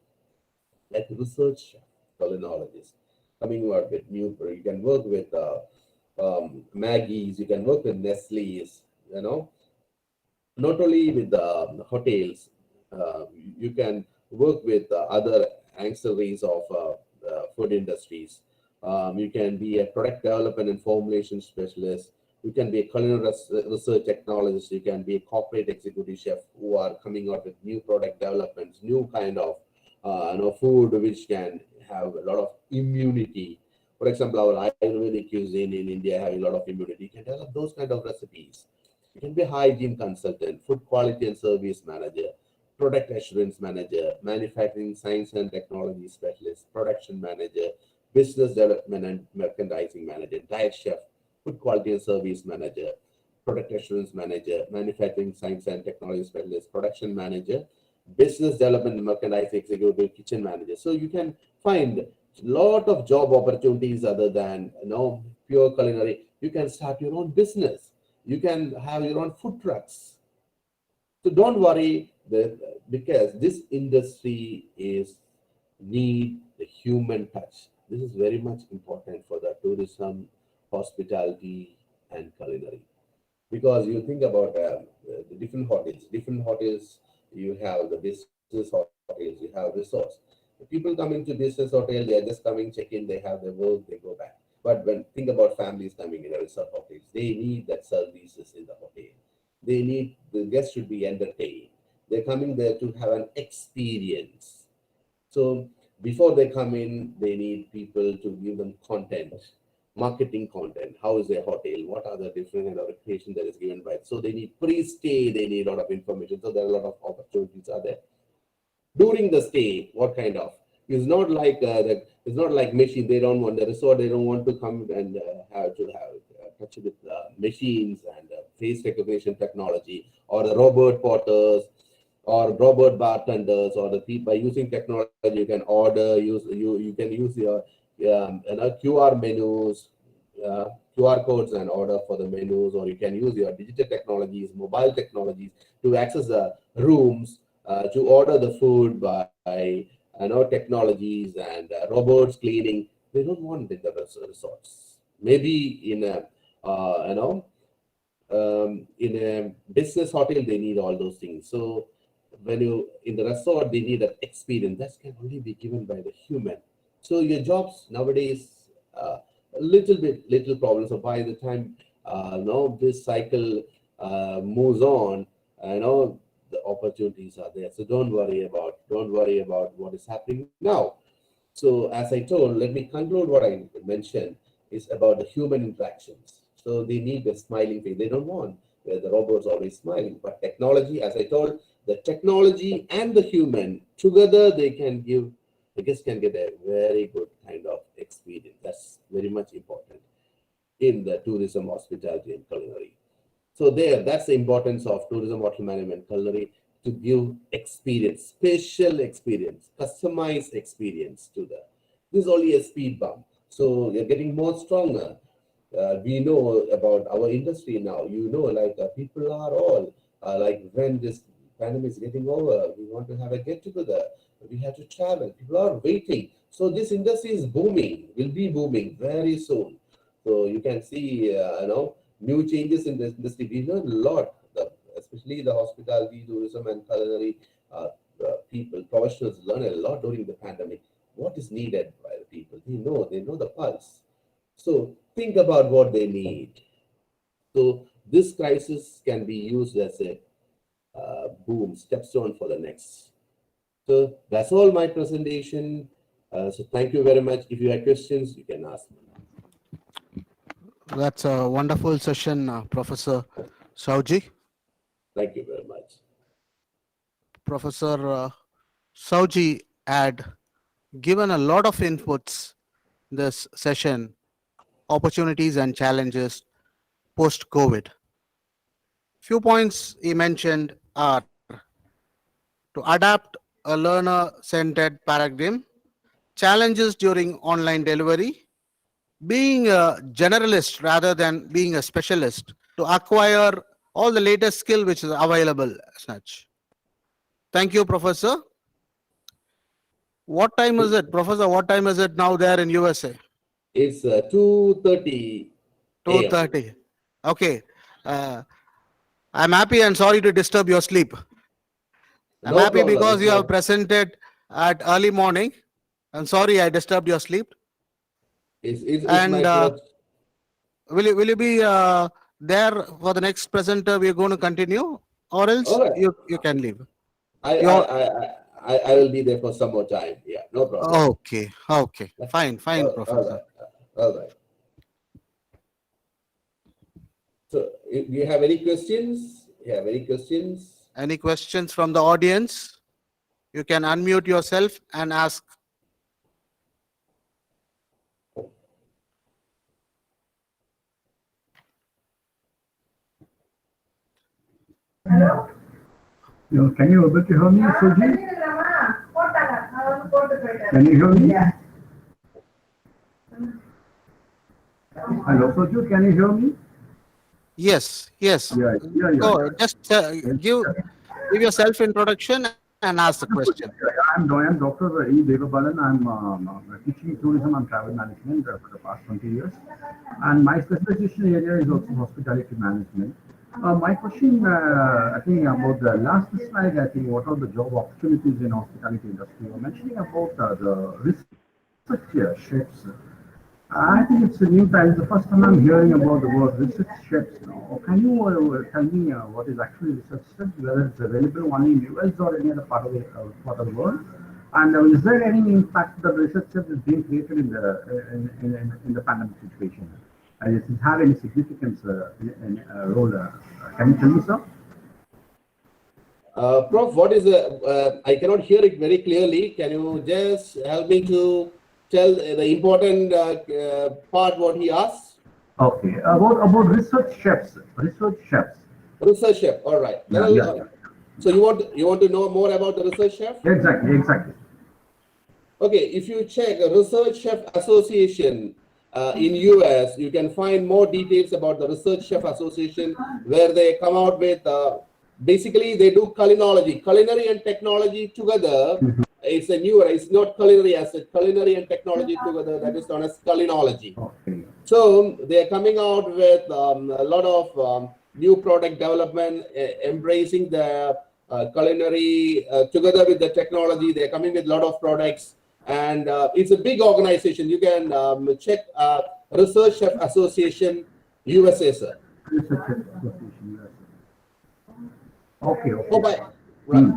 like research chef, culinologist, coming out with new, you can work with Maggie's, you can work with Nestle's, not only with the hotels, you can work with other ancillaries of food industries. You can be a product development and formulation specialist. You can be a culinary research technologist. You can be a corporate executive chef who are coming out with new product developments, new kind of food which can have a lot of immunity. For example, our Ayurvedic cuisine in India having a lot of immunity. You can develop those kind of recipes. You can be a hygiene consultant, food quality and service manager, product assurance manager, manufacturing science and technology specialist, production manager, business development and merchandising manager, diet chef, food quality and service manager, product assurance manager, manufacturing science and technology specialist, production manager, business development and merchandising executive, kitchen manager. So you can find a lot of job opportunities other than pure culinary. You can start your own business. You can have your own food trucks. So don't worry, because this industry need the human touch. This is very much important for the tourism, hospitality, and culinary. Because you think about the different hotels, you have the business hotels, you have resorts. The people coming to business hotel, they are just coming, check in, they have their work, they go back. But when think about families coming in a resort hotels, they need that services in the hotel. They need the guests should be entertained. They're coming there to have an experience. So before they come in, they need people to give them content, marketing content. How is their hotel? What are the different kind of recreation that is given by it? So they need pre-stay, they need a lot of information. So there are a lot of opportunities are there. During the stay, what kind of? It's not like that. It's not like machine. They don't want the resort. They don't want to come and have touch with machines and face recognition technology, or the robot porters, or robot bartenders, or the people by using technology you can order. You can use your QR menus, QR codes and order for the menus, or you can use your digital technologies, mobile technologies to access the rooms, to order the food by technologies and robots cleaning. They don't want it in the resorts. Maybe in a in a business hotel they need all those things. So when you in the resort they need that experience that can only be given by the human. So your jobs nowadays little problems. So by the time this cycle moves on, the opportunities are there. So don't worry about what is happening now. So as I told, let me conclude what I mentioned is about the human interactions. So they need the smiling face. They don't want where the robot's always smiling. But technology, as I told, the technology and the human together, the guest can get a very good kind of experience. That's very much important in the tourism, hospitality, and culinary. So that's the importance of tourism, hotel management, culinary, to give experience, special experience, customized experience to this is only a speed bump. So you're getting more stronger. We know about our industry now. People are all like when this pandemic is getting over, we want to have a get together. We have to travel. People are waiting. So this industry is booming. Will be booming very soon. So you can see, new changes in this industry. We learn a lot, especially the hospitality, tourism, and culinary people, professionals learn a lot during the pandemic. What is needed by the people? They know the pulse. So think about what they need. So this crisis can be used as a stepstone for the next. So that's all my presentation. So thank you very much. If you have questions, you can ask me.
That's a wonderful session, Professor Sauji.
Thank you very much.
Professor Sauji had given a lot of inputs this session, opportunities and challenges post-COVID. Few points he mentioned are to adapt a learner-centered paradigm, challenges during online delivery, being a generalist rather than being a specialist, to acquire all the latest skill which is available as such. Thank you, Professor. What time is it, Professor? What time is it now there in USA?
It's 2:30 a.m.
2:30. Okay. I'm happy and sorry to disturb your sleep. I'm
No
happy
problem.
because you have presented at early morning. I'm sorry I disturbed your sleep.
It's
And
my pleasure.
will you be there for the next presenter? We're going to continue, or else
All right.
you can leave.
I will be there for some more time. Yeah, no problem.
Okay. Fine, Professor.
All right. So, do you have any questions?
Any questions from the audience? You can unmute yourself and ask.
Hello? Can you able to hear me, Suji? Can you hear me? Yeah. Hello, Suji, can you hear me?
Yes.
Yeah.
Go, just give your self introduction and ask the question.
I'm Dr. E. Devabalan. I'm teaching tourism and travel management for the past 20 years. And my specialization area is also hospitality management. My question, I think about the last slide, I think what are the job opportunities in hospitality industry? You're mentioning about the research chefs. I think it's a new time. The first time I'm hearing about the word research chefs. Can you tell me what is actually research chefs, whether it's available only in US or any other part of the world? And is there any impact that research chefs is being created in the pandemic situation? Does it have any significance in role? Can you tell me, sir?
Prof, what is the, I cannot hear it very clearly. Can you just help me to tell the important part what he asked?
Okay, about research chefs. Research chef,
all right.
Yeah.
So you want to know more about the research chef?
Exactly.
Okay, if you check a Research Chef Association in US, you can find more details about the Research Chef Association, where they come out with, basically they do culinary and technology together. It's a newer, it's not culinary as a culinary and technology together, that is known as culinology.
Okay.
So they're coming out with a lot of new product development, embracing the culinary together with the technology. They're coming with a lot of products. And it's a big organization. You can check Research Chef Association USA, sir.
Research Chef Association, USA. Okay.
Right.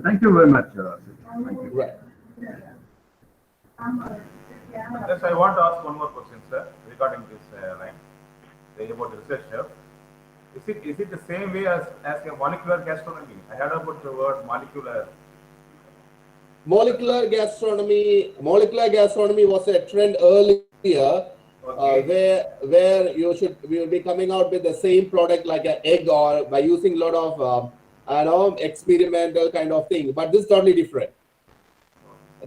Thank you very much. Thank you.
Right.
Yes, I want to ask one more question, sir, regarding this line about the research chef. Is it the same way as a molecular gastronomy? I heard about the word molecular.
Molecular gastronomy was a trend earlier, where we will be coming out with the same product like an egg, or by using a lot of experimental kind of thing. But this is totally different.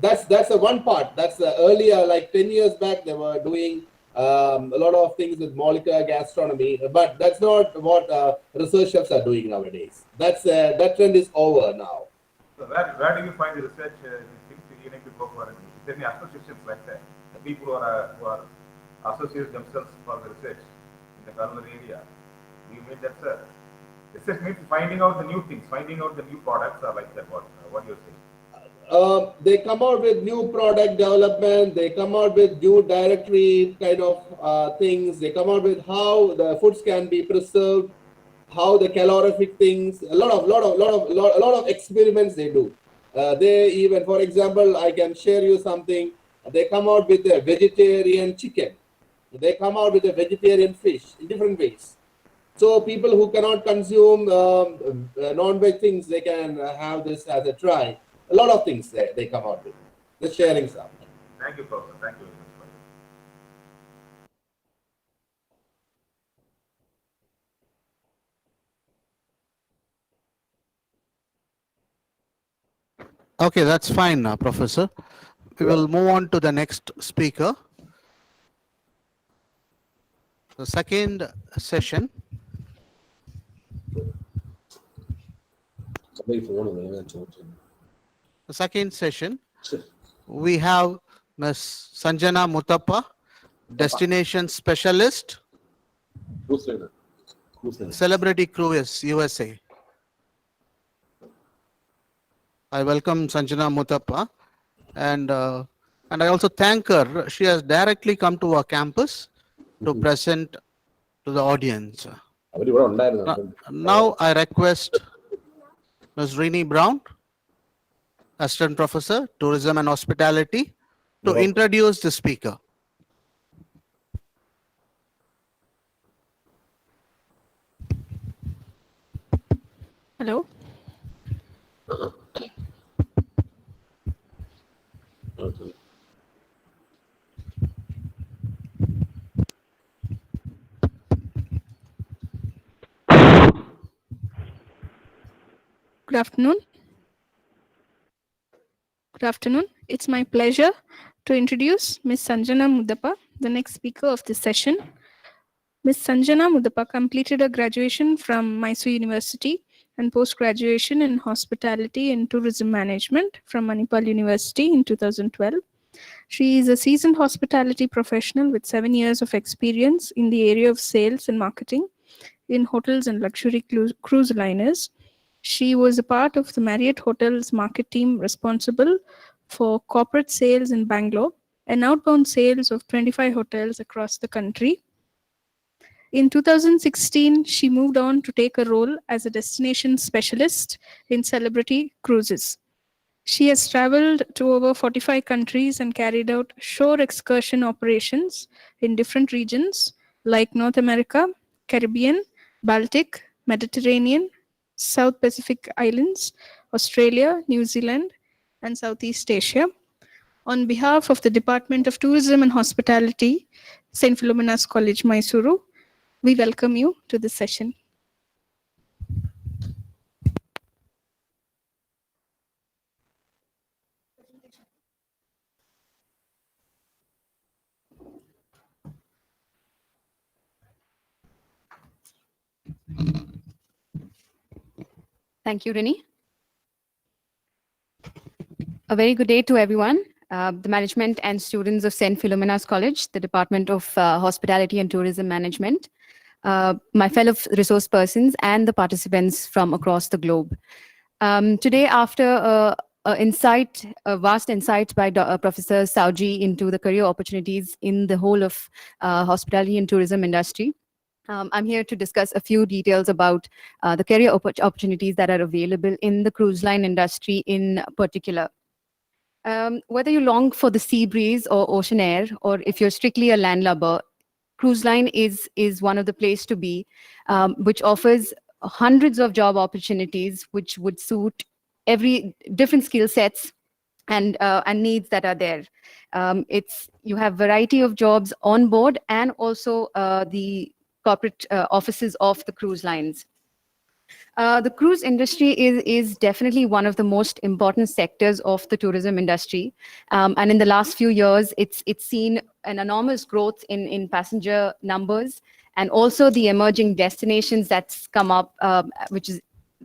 That's the one part. That's the earlier, like 10 years back, they were doing a lot of things with molecular gastronomy, but that's not what research chefs are doing nowadays. That trend is over now.
So where do you find the research things you need to go for? Is there any associations like that? The people who are associate themselves for the research in the culinary area. Do you mean that, sir? Research means finding out the new things, finding out the new products, or like that. What you're saying?
They come out with new product development. They come out with new directory kind of things. They come out with how the foods can be preserved, how the calorific things. A lot of experiments they do. They even, for example, I can share you something. They come out with a vegetarian chicken. They come out with a vegetarian fish in different ways. So people who cannot consume non-veg things, they can have this as a try. A lot of things they come out with. Just sharing some.
Thank you, Professor. Thank you very much.
Okay, that's fine, Professor. We will move on to the next speaker. The second session. The second session, we have Ms. Sanjana Muthappa, Destination Specialist, Celebrity Cruise, USA. I welcome Sanjana Muthappa, and I also thank her. She has directly come to our campus to present to the audience. Now I request Ms. Rini Brown, Assistant Professor, Tourism and Hospitality, to introduce the speaker.
Hello. Good afternoon. Good afternoon. It's my pleasure to introduce Ms. Sanjana Muthappa, the next speaker of this session. Ms. Sanjana Muthappa completed her graduation from Mysore University and post-graduation in Hospitality and Tourism Management from Manipal University in 2012. She is a seasoned hospitality professional with 7 years of experience in the area of sales and marketing in hotels and luxury cruise liners. She was a part of the Marriott Hotels market team responsible for corporate sales in Bangalore and outbound sales of 25 hotels across the country. In 2016, she moved on to take a role as a destination specialist in celebrity cruises. She has traveled to over 45 countries and carried out shore excursion operations in different regions like North America, Caribbean, Baltic, Mediterranean, South Pacific Islands, Australia, New Zealand, and Southeast Asia. On behalf of the Department of Tourism and Hospitality, St. Philomena's College, Mysuru, we welcome you to this session.
Thank you, Rini. A very good day to everyone. The management and students of St. Philomena's College, the Department of Hospitality and Tourism Management, my fellow resource persons, and the participants from across the globe. Today, after a vast insight by Professor Sauji into the career opportunities in the whole of hospitality and tourism industry, I'm here to discuss a few details about the career opportunities that are available in the cruise line industry in particular. Whether you long for the sea breeze or ocean air, or if you're strictly a landlubber, cruise line is one of the place to be, which offers hundreds of job opportunities which would suit every different skill sets and needs that are there. You have variety of jobs on board and also the corporate offices of the cruise lines. The cruise industry is definitely one of the most important sectors of the tourism industry. And in the last few years, it's seen an enormous growth in passenger numbers and also the emerging destinations that's come up, which is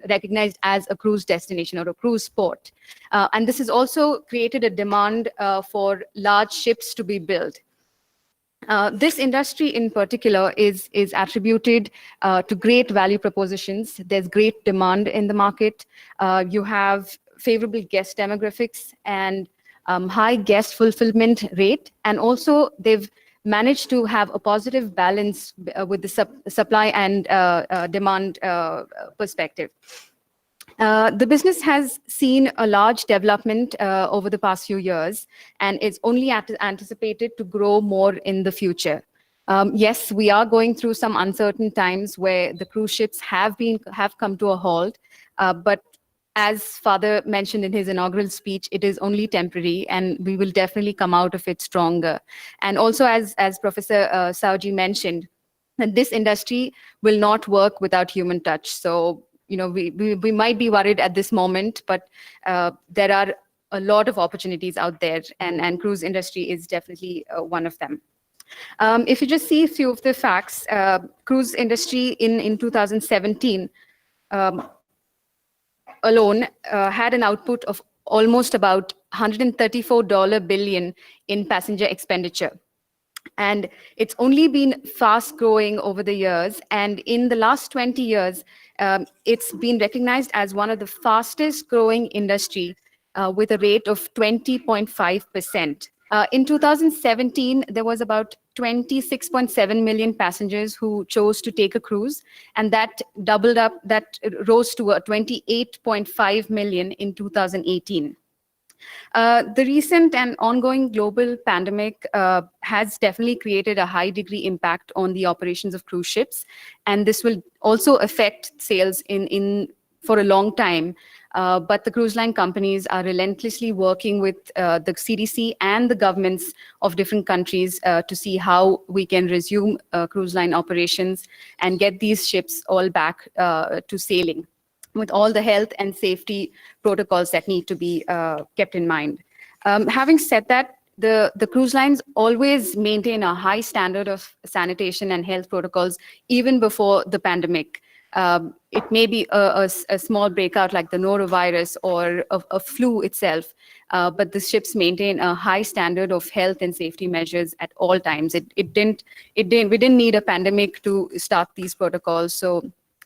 recognized as a cruise destination or a cruise port. And this has also created a demand for large ships to be built. This industry in particular is attributed to great value propositions. There's great demand in the market. You have favorable guest demographics and high guest fulfillment rate. And also they've managed to have a positive balance with the supply and demand perspective. The business has seen a large development over the past few years, and it's only anticipated to grow more in the future. Yes, we are going through some uncertain times where the cruise ships have come to a halt, but as Father mentioned in his inaugural speech, it is only temporary, and we will definitely come out of it stronger. And also, as Professor Sauji mentioned, that this industry will not work without human touch. So, you know, we might be worried at this moment, but there are a lot of opportunities out there, and cruise industry is definitely one of them. If you just see a few of the facts, cruise industry in 2017 alone had an output of almost about $134 billion in passenger expenditure. And it's only been fast growing over the years. And in the last 20 years, it's been recognized as one of the fastest growing industry with a rate of 20.5%. In 2017, there was about 26.7 million passengers who chose to take a cruise, and that doubled up, that rose to 28.5 million in 2018. The recent and ongoing global pandemic has definitely created a high degree impact on the operations of cruise ships, and this will also affect sales for a long time. But the cruise line companies are relentlessly working with the CDC and the governments of different countries to see how we can resume cruise line operations and get these ships all back to sailing, with all the health and safety protocols that need to be kept in mind. Having said that, the cruise lines always maintain a high standard of sanitation and health protocols even before the pandemic. It may be a small breakout like the norovirus or a flu itself, but the ships maintain a high standard of health and safety measures at all times. We didn't need a pandemic to start these protocols, so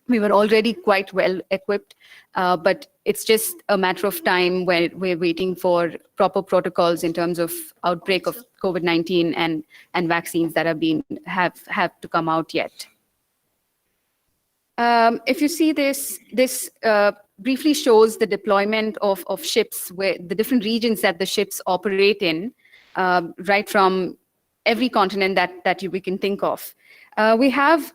we were already quite well equipped, but it's just a matter of time where we're waiting for proper protocols in terms of outbreak of COVID-19 and vaccines that have to come out yet. If you see this briefly shows the deployment of ships, where the different regions that the ships operate in, right from every continent that we can think of. We have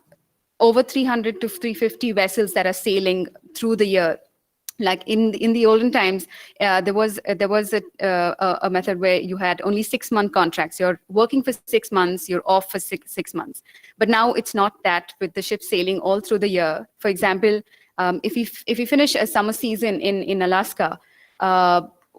over 300 to 350 vessels that are sailing through the year. Like in the olden times, there was a method where you had only 6-month contracts. You're working for 6 months, you're off for six months. But now it's not that, with the ship sailing all through the year. For example, if you finish a summer season in Alaska,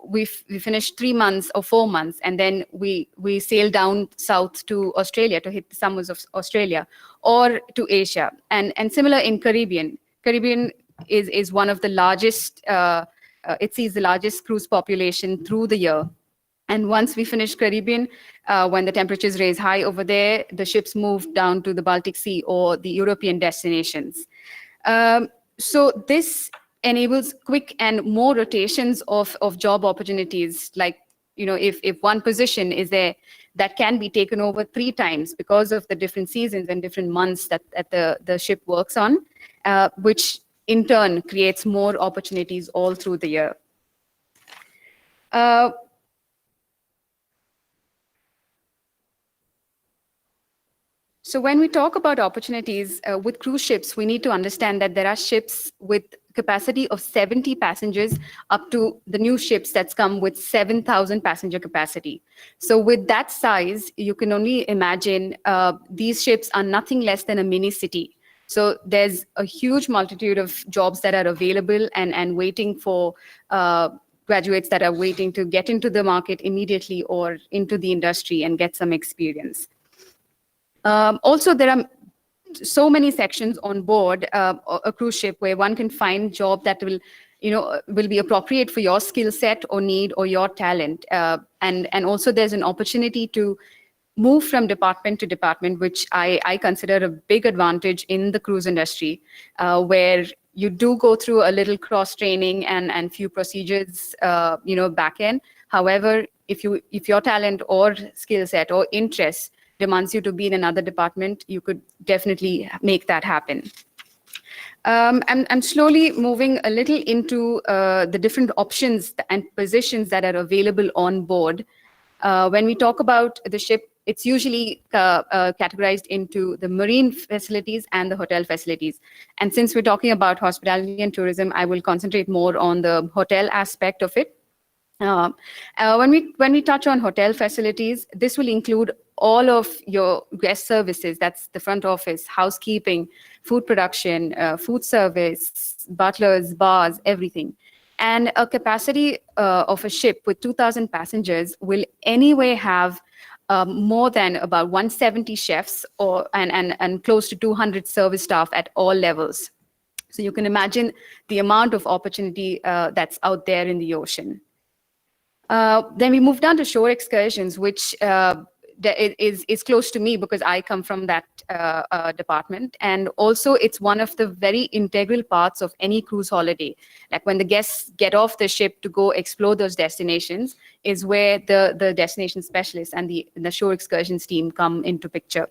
we finish 3 months or 4 months, and then we sail down south to Australia to hit the summers of Australia, or to Asia, and similar in Caribbean. Caribbean is one of the largest, it sees the largest cruise population through the year. And once we finish Caribbean, when the temperatures raise high over there, the ships move down to the Baltic Sea or the European destinations. So this enables quick and more rotations of job opportunities. Like, if one position is there, that can be taken over 3 times because of the different seasons and different months that the ship works on, which in turn creates more opportunities all through the year. So when we talk about opportunities with cruise ships, we need to understand that there are ships with capacity of 70 passengers up to the new ships that's come with 7,000 passenger capacity. So with that size, you can only imagine these ships are nothing less than a mini city. So there's a huge multitude of jobs that are available and waiting for graduates that are waiting to get into the market immediately or into the industry and get some experience. Also, there are so many sections on board a cruise ship where one can find job that will be appropriate for your skill set or need or your talent. And also there's an opportunity to move from department to department, which I consider a big advantage in the cruise industry, where you do go through a little cross training and few procedures, back end. However, if your talent or skill set or interest demands you to be in another department, you could definitely make that happen. I'm slowly moving a little into the different options and positions that are available on board. When we talk about the ship, it's usually categorized into the marine facilities and the hotel facilities. And since we're talking about hospitality and tourism, I will concentrate more on the hotel aspect of it. When we touch on hotel facilities, this will include all of your guest services. That's the front office, housekeeping, food production, food service, butlers, bars, everything. And a capacity of a ship with 2,000 passengers will anyway have more than about 170 chefs and close to 200 service staff at all levels. So you can imagine the amount of opportunity that's out there in the ocean. Then we move down to shore excursions, which is close to me because I come from that department. And also it's one of the very integral parts of any cruise holiday. Like when the guests get off the ship to go explore those destinations is where the destination specialists and the shore excursions team come into picture.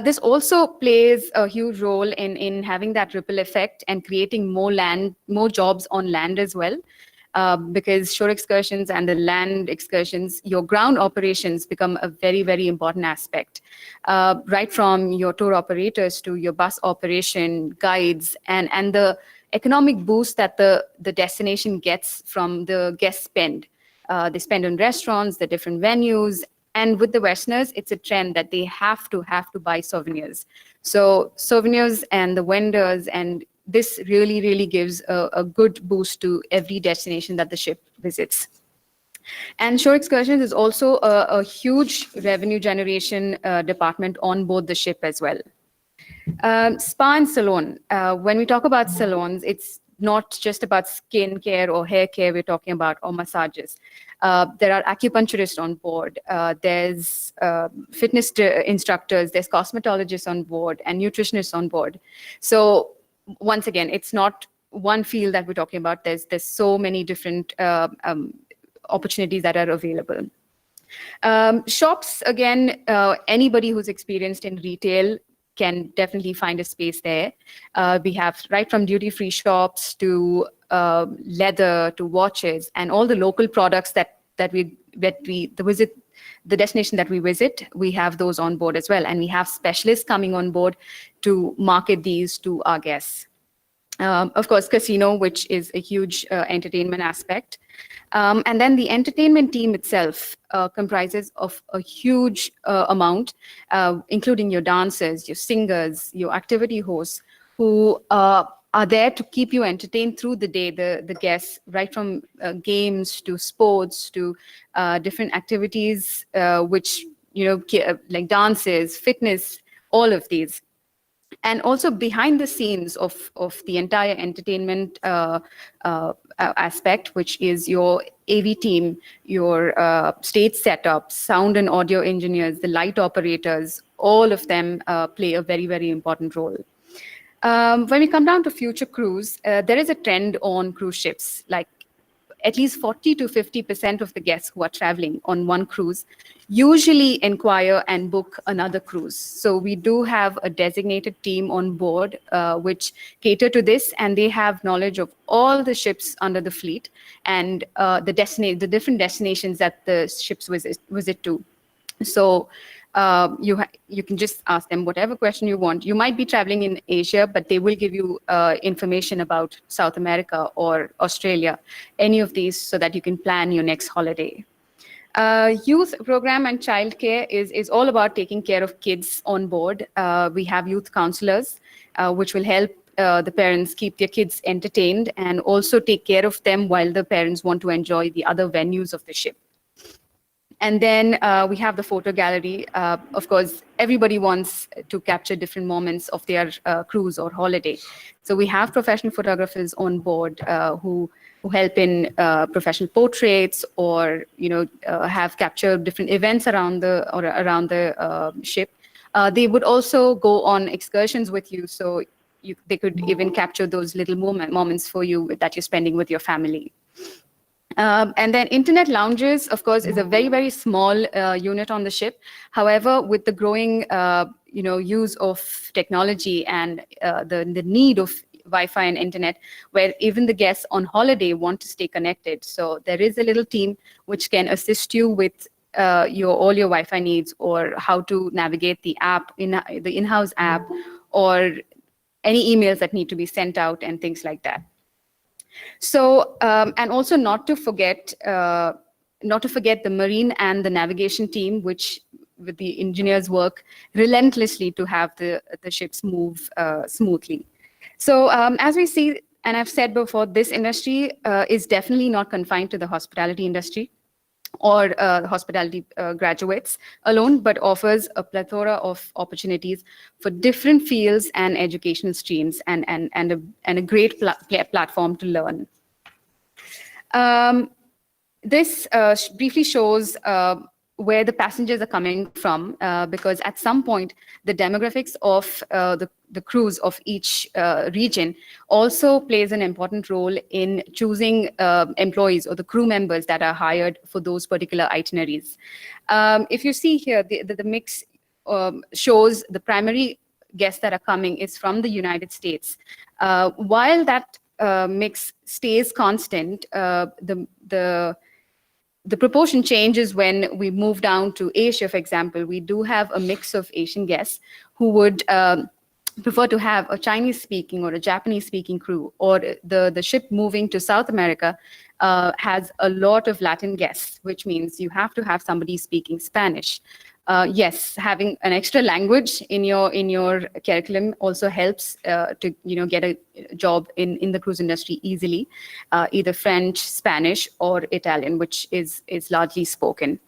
This also plays a huge role in having that ripple effect and creating more jobs on land as well. Because shore excursions and the land excursions, your ground operations become a very, very important aspect. Right from your tour operators to your bus operation, guides, and the economic boost that the destination gets from the guest spend. They spend on restaurants, the different venues, and with the Westerners, it's a trend that they have to buy souvenirs. So souvenirs and the vendors, and this really, really gives a good boost to every destination that the ship visits. And shore excursions is also a huge revenue generation department on board the ship as well. Spa and salon. When we talk about salons, it's not just about skin care or hair care we're talking about, or massages. There are acupuncturists on board. There's fitness instructors. There's cosmetologists on board and nutritionists on board. So once again, it's not one field that we're talking about. There's so many different opportunities that are available. Shops, again, anybody who's experienced in retail can definitely find a space there. We have right from duty-free shops to leather to watches and all the local products the destination that we visit, we have those on board as well. And we have specialists coming on board to market these to our guests. Of course, casino, which is a huge entertainment aspect. And then the entertainment team itself comprises of a huge amount, including your dancers, your singers, your activity hosts, who are there to keep you entertained through the day, the guests, right from games to sports to different activities, which, like dances, fitness, all of these. And also behind the scenes of the entire entertainment aspect, which is your AV team, your stage setup, sound and audio engineers, the light operators, all of them play a very, very important role. When we come down to future cruise, there is a trend on cruise ships, like at least 40 to 50% of the guests who are traveling on one cruise usually inquire and book another cruise. So we do have a designated team on board which cater to this, and they have knowledge of all the ships under the fleet and the different destinations that the ships visit to. So you can just ask them whatever question you want. You might be traveling in Asia, but they will give you information about South America or Australia, any of these, so that you can plan your next holiday. Youth program and childcare is all about taking care of kids on board. We have youth counselors, which will help the parents keep their kids entertained and also take care of them while the parents want to enjoy the other venues of the ship. And then we have the photo gallery. Of course, everybody wants to capture different moments of their cruise or holiday. So we have professional photographers on board who help in professional portraits, or have captured different events around the ship. They would also go on excursions with you, so they could even capture those little moments for you that you're spending with your family. And then internet lounges, of course, is a very, very small unit on the ship. However, with the growing, use of technology and the need of Wi-Fi and internet, where even the guests on holiday want to stay connected. So there is a little team which can assist you with all your Wi-Fi needs, or how to navigate the app, the in-house app, or any emails that need to be sent out and things like that. So, and also not to forget the marine and the navigation team, which with the engineers work relentlessly to have the ships move smoothly. So as we see, and I've said before, this industry is definitely not confined to the hospitality industry or hospitality graduates alone, but offers a plethora of opportunities for different fields and educational streams, and a great platform to learn. This briefly shows where the passengers are coming from, because at some point the demographics of the cruise of each region also plays an important role in choosing employees or the crew members that are hired for those particular itineraries. If you see here, the mix shows the primary guests that are coming is from the United States. While that mix stays constant, the proportion changes when we move down to Asia, for example. We do have a mix of Asian guests who would prefer to have a Chinese-speaking or a Japanese-speaking crew, or the ship moving to South America has a lot of Latin guests, which means you have to have somebody speaking Spanish. Yes, having an extra language in your curriculum also helps to get a job in the cruise industry easily, either French, Spanish, or Italian, which is largely spoken.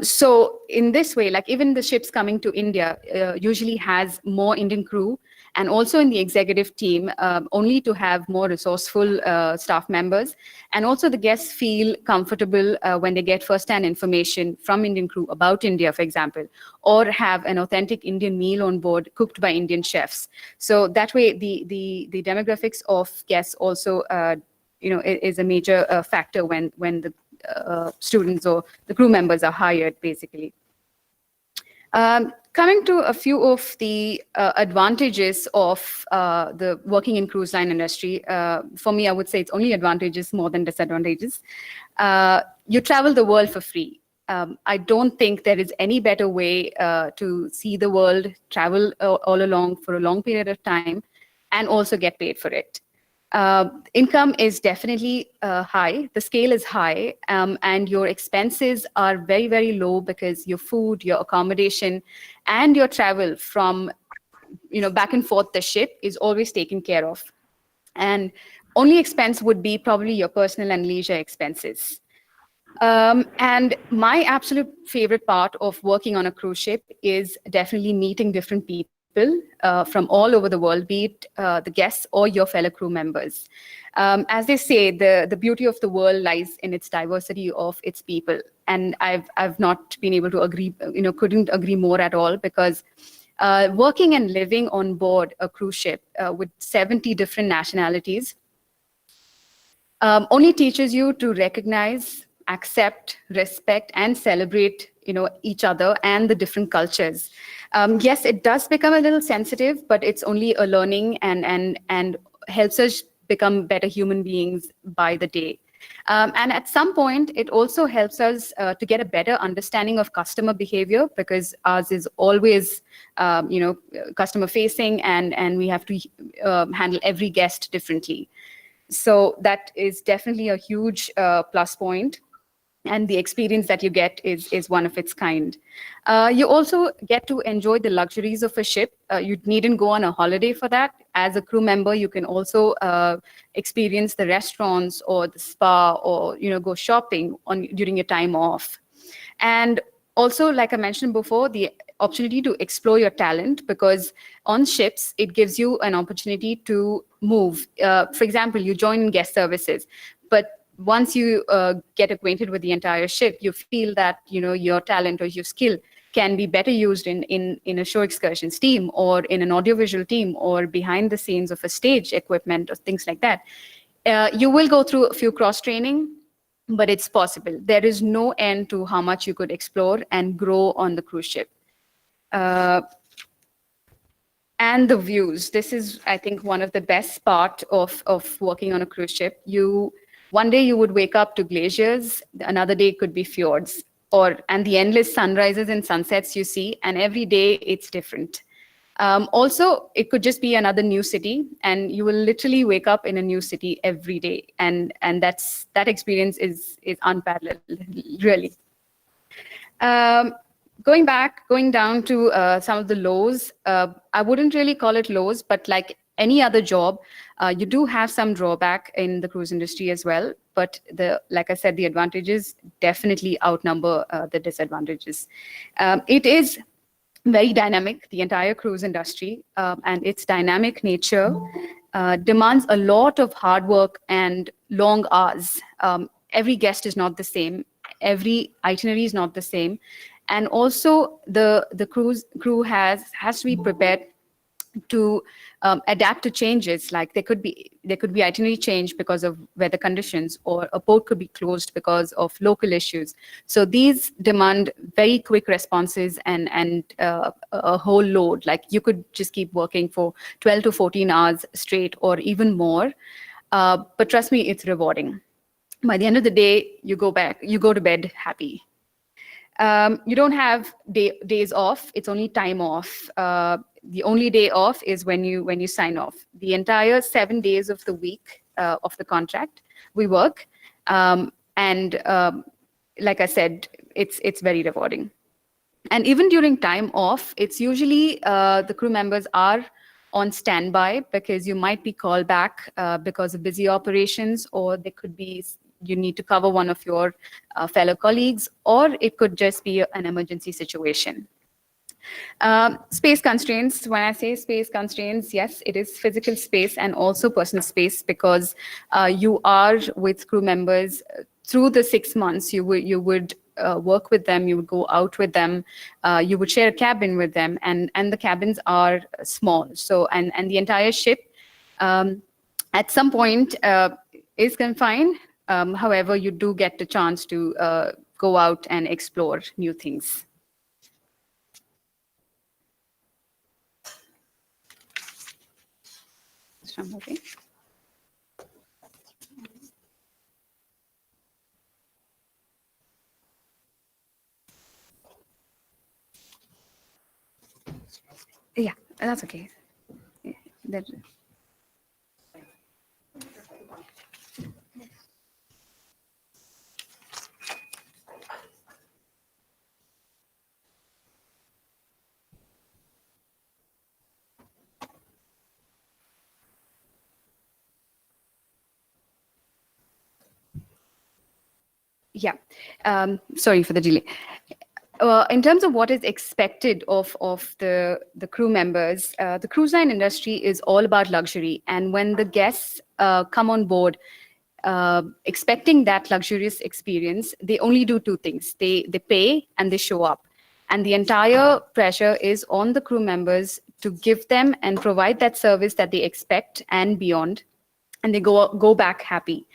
So in this way, like even the ships coming to India usually has more Indian crew, and also in the executive team, only to have more resourceful staff members. And also the guests feel comfortable when they get first-hand information from Indian crew about India, for example, or have an authentic Indian meal on board cooked by Indian chefs. So that way the demographics of guests also is a major factor when the students or the crew members are hired, basically. Coming to a few of the advantages of the working in cruise line industry, for me, I would say it's only advantages more than disadvantages. You travel the world for free. I don't think there is any better way to see the world, travel all along for a long period of time, and also get paid for it. Income is definitely high. The scale is high, and your expenses are very, very low because your food, your accommodation, and your travel from back and forth the ship is always taken care of. And only expense would be probably your personal and leisure expenses. And my absolute favorite part of working on a cruise ship is definitely meeting different people from all over the world, be it the guests or your fellow crew members. As they say, the beauty of the world lies in its diversity of its people. And I've not been able to agree, couldn't agree more at all, because working and living on board a cruise ship with 70 different nationalities only teaches you to recognize, accept, respect, and celebrate each other and the different cultures. Yes, it does become a little sensitive, but it's only a learning and helps us become better human beings by the day. And at some point, it also helps us to get a better understanding of customer behavior, because ours is always customer facing, and we have to handle every guest differently. So that is definitely a huge plus point. And the experience that you get is one of its kind. You also get to enjoy the luxuries of a ship. You needn't go on a holiday for that. As a crew member, you can also experience the restaurants or the spa, or go shopping during your time off. And also, like I mentioned before, the opportunity to explore your talent, because on ships, it gives you an opportunity to move. For example, you join guest services, but once you get acquainted with the entire ship, you feel that your talent or your skill can be better used in a show excursions team, or in an audiovisual team, or behind the scenes of a stage equipment, or things like that. You will go through a few cross training, but it's possible. There is no end to how much you could explore and grow on the cruise ship. And the views. This is, I think, one of the best part of working on a cruise ship. One day you would wake up to glaciers, another day could be fjords, and the endless sunrises and sunsets you see, and every day it's different. Also, it could just be another new city, and you will literally wake up in a new city every day, and that experience is unparalleled, really. Going down to some of the lows, I wouldn't really call it lows, but like any other job, you do have some drawback in the cruise industry as well. But like I said, the advantages definitely outnumber the disadvantages. It is very dynamic, the entire cruise industry, and its dynamic nature demands a lot of hard work and long hours. Every guest is not the same. Every itinerary is not the same. And also the crew has to be prepared to adapt to changes. Like there could be itinerary change because of weather conditions, or a port could be closed because of local issues. So these demand very quick responses and a whole load. Like you could just keep working for 12 to 14 hours straight, or even more. But trust me, it's rewarding. By the end of the day, you go to bed happy. You don't have days off. It's only time off. The only day off is when you sign off. The entire 7 days of the week of the contract, we work. And like I said, it's very rewarding. And even during time off, it's usually the crew members are on standby, because you might be called back because of busy operations, or there could be you need to cover one of your fellow colleagues, or it could just be an emergency situation. Space constraints, when I say space constraints, yes, it is physical space and also personal space, because you are with crew members through the 6 months. You would work with them, you would go out with them, you would share a cabin with them, and the cabins are small. So, and the entire ship at some point is confined. However, you do get the chance to go out and explore new things. Okay. Yeah, that's okay. Yeah, Yeah, sorry for the delay. In terms of what is expected of the crew members, the cruise line industry is all about luxury. And when the guests come on board expecting that luxurious experience, they only do two things. They pay and they show up. And the entire pressure is on the crew members to give them and provide that service that they expect and beyond, and they go back happy.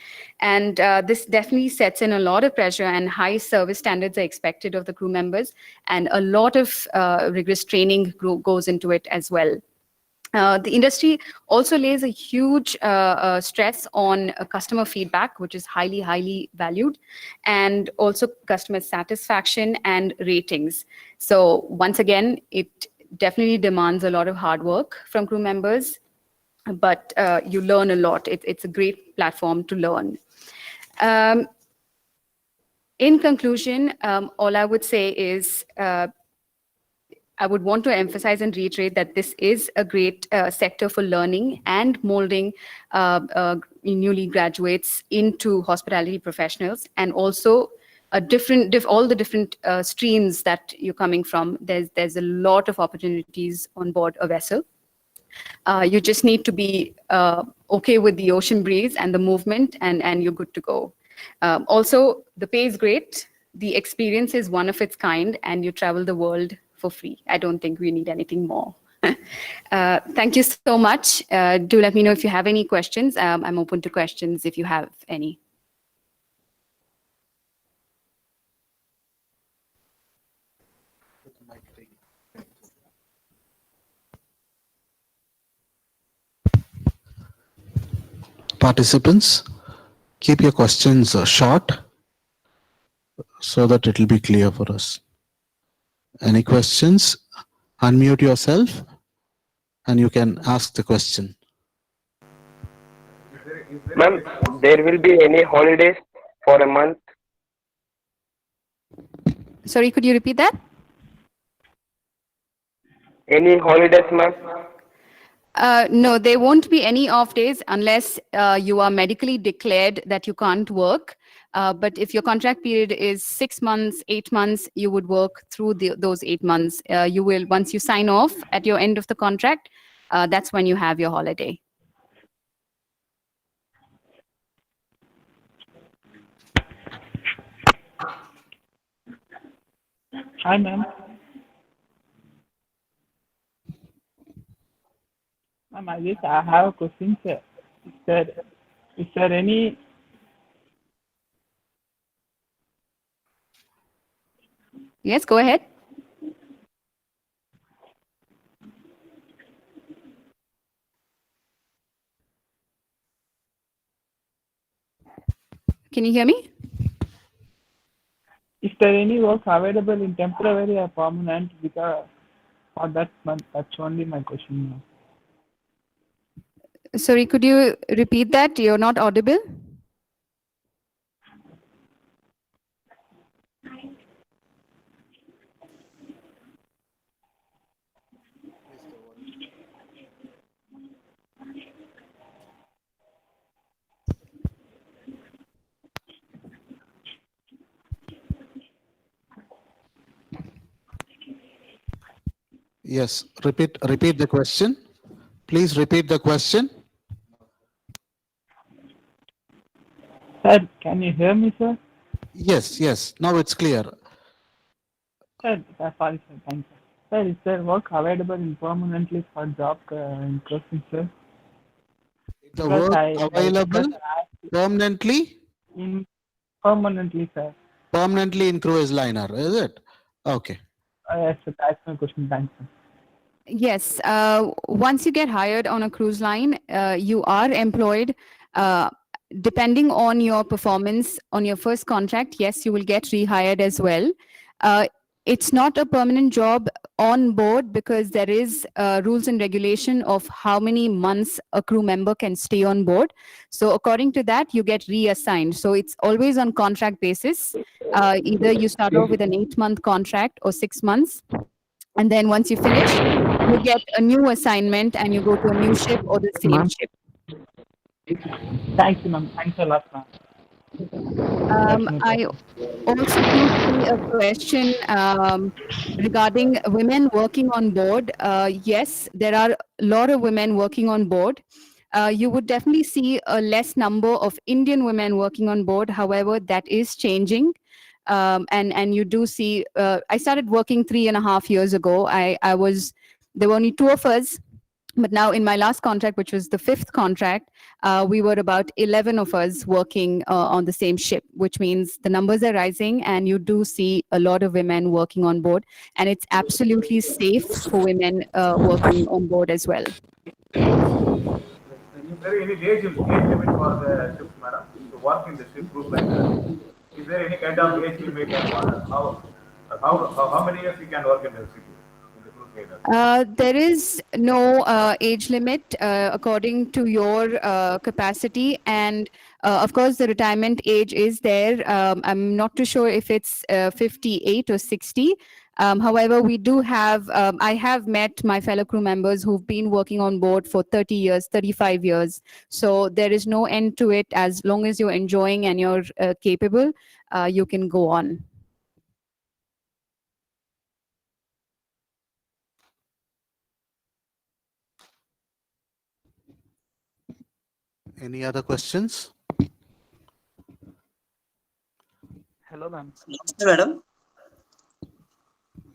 And this definitely sets in a lot of pressure, and high service standards are expected of the crew members, and a lot of rigorous training goes into it as well. The industry also lays a huge stress on customer feedback, which is highly, highly valued, and also customer satisfaction and ratings. So once again, it definitely demands a lot of hard work from crew members, but you learn a lot. It's a great platform to learn. In conclusion, all I would say is I would want to emphasize and reiterate that this is a great sector for learning and molding newly graduates into hospitality professionals, and also all the different streams that you're coming from. There's a lot of opportunities on board a vessel. You just need to be okay with the ocean breeze and the movement, and you're good to go. Also, the pay is great. The experience is one of its kind, and you travel the world for free. I don't think we need anything more. Thank you so much. Do let me know if you have any questions. I'm open to questions if you have any.
Participants, keep your questions short so that it will be clear for us. Any questions? Unmute yourself and you can ask the question.
Ma'am, there will be any holidays for a month?
Sorry, could you repeat that?
Any holidays, ma'am?
No, there won't be any off days unless you are medically declared that you can't work. But if your contract period is 6 months, 8 months, you would work through those 8 months. You will, once you sign off at your end of the contract, that's when you have your holiday.
Hi, ma'am. Ma'am, I have a question, sir. Is there any...
Yes, go ahead. Can you hear me?
Is there any work available in temporary or permanent? Because for that month, that's only my question, ma'am.
Sorry, could you repeat that? You're not audible.
Yes, repeat the question. Please repeat the question.
Sir, can you hear me, sir?
Yes, now it's clear.
Sir, sorry, sir. Thank you. Sir, is there work available in permanently for job in crossing, sir?
The
Because
work
I
available permanently
in permanently, sir.
in cruise liner, is it? Okay.
Yes, sir. That's my question. Thanks, sir.
Yes. Once you get hired on a cruise line, you are employed. Depending on your performance on your first contract, yes, you will get rehired as well. It's not a permanent job on board because there is rules and regulation of how many months a crew member can stay on board. So according to that, you get reassigned. So it's always on contract basis. Either you start off with an 8-month contract or 6 months. And then once you finish, you get a new assignment and you go to a new ship or the same
Ma'am.
ship.
Thank you, ma'am. Thanks a lot, ma'am.
I also do see a question regarding women working on board. Yes, there are a lot of women working on board. You would definitely see a less number of Indian women working on board. However, that is changing. And you do see, I started working 3.5 years ago. There were only 2 of us. But now in my last contract, which was the 5th contract, we were about 11 of us working on the same ship, which means the numbers are rising and you do see a lot of women working on board. And it's absolutely safe for women working on board as well.
Is there any age limit for the ships, madam, to work in the ship group like that? Is there any kind of age limit and how many years you can work in the ship?
There is no age limit according to your capacity, and of course the retirement age is there. I'm not too sure if it's 58 or 60. However, we do have, I have met my fellow crew members who've been working on board for 30 years, 35 years. So there is no end to it. As long as you're enjoying and you're capable, you can go on.
Any other questions?
Hello, ma'am.
Madam.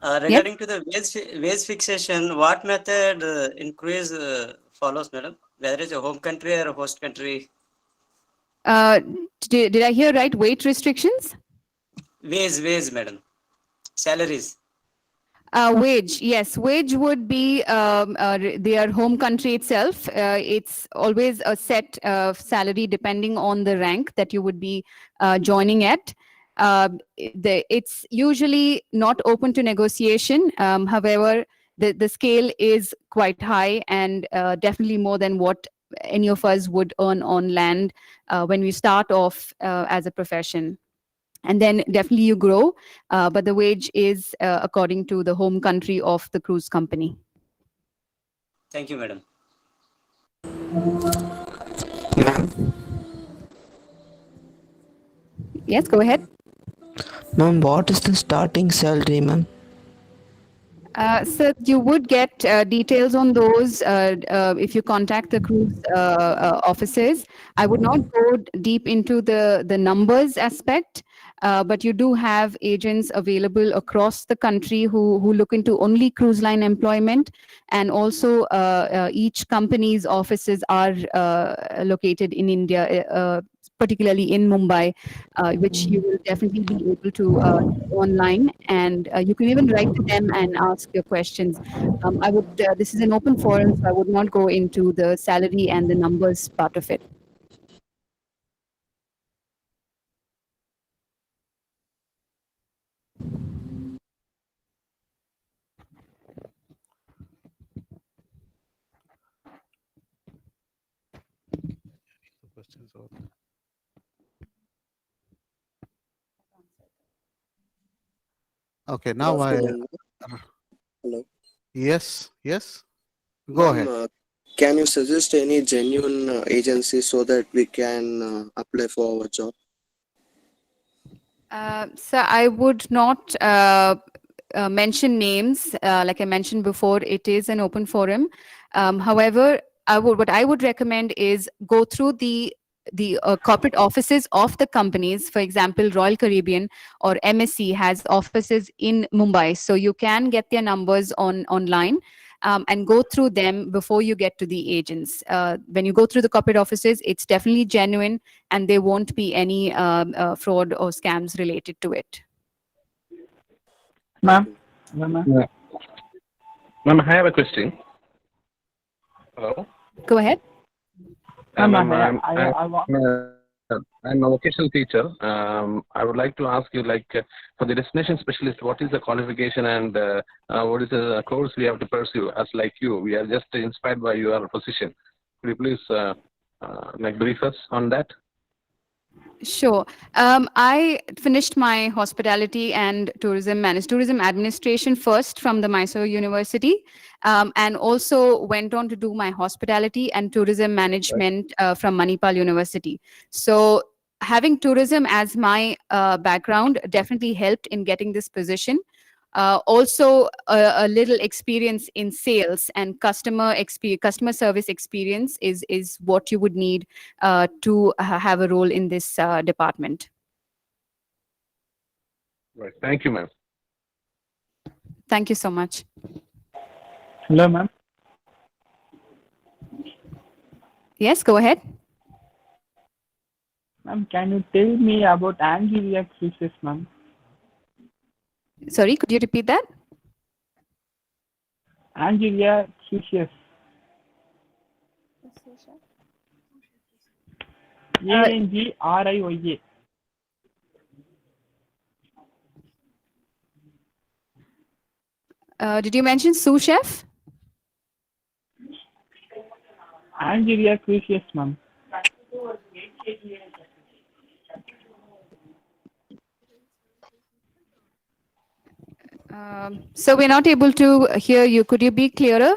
Regarding to the wage fixation, what method increase follows, madam? Whether it's a home country or a host country?
Did I hear right? Weight restrictions?
Wage, madam. Salaries.
Wage, yes. Wage would be their home country itself. It's always a set salary depending on the rank that you would be joining at. It's usually not open to negotiation. However, the scale is quite high and definitely more than what any of us would earn on land when we start off as a profession. And then definitely you grow, but the wage is according to the home country of the cruise company.
Thank you, madam.
Yes, go ahead.
Ma'am, what is the starting salary, ma'am?
So you would get details on those if you contact the cruise offices. I would not go deep into the numbers aspect, but you do have agents available across the country who look into only cruise line employment, and also each company's offices are located in India, particularly in Mumbai, which you will definitely be able to online, and you can even write to them and ask your questions. I would. This is an open forum, so I would not go into the salary and the numbers part of it.
Okay, now
Hello.
Yes. Go ahead.
Can you suggest any genuine agency so that we can apply for our job?
So I would not mention names. Like I mentioned before, it is an open forum. However, what I would recommend is go through the corporate offices of the companies. For example, Royal Caribbean or MSC has offices in Mumbai, so you can get their numbers online. And go through them before you get to the agents. When you go through the corporate offices, it's definitely genuine, and there won't be any fraud or scams related to it.
Ma'am. Hello, ma'am.
Yeah. Ma'am, I have a question. Hello.
Go ahead.
Ma'am,
I want.
I'm a vocational teacher. I would like to ask you, like, for the destination specialist, what is the qualification and what is the course we have to pursue? As like you, we are just inspired by your position. Could you please like brief us on that?
Sure. I finished my hospitality and tourism administration first from the Mysore University, and also went on to do my hospitality and tourism management from Manipal University. So having tourism as my background definitely helped in getting this position. Also, a little experience in sales and customer service experience is what you would need to have a role in this department.
Right. Thank you, ma'am.
Thank you so much.
Hello, ma'am.
Yes, go ahead.
Ma'am, can you tell me about Angelia cruises, ma'am?
Sorry, could you repeat that?
Angelia cruises. ANGRIOA.
Did you mention sous chef?
Angelia cruises, ma'am.
So we're not able to hear you. Could you be clearer?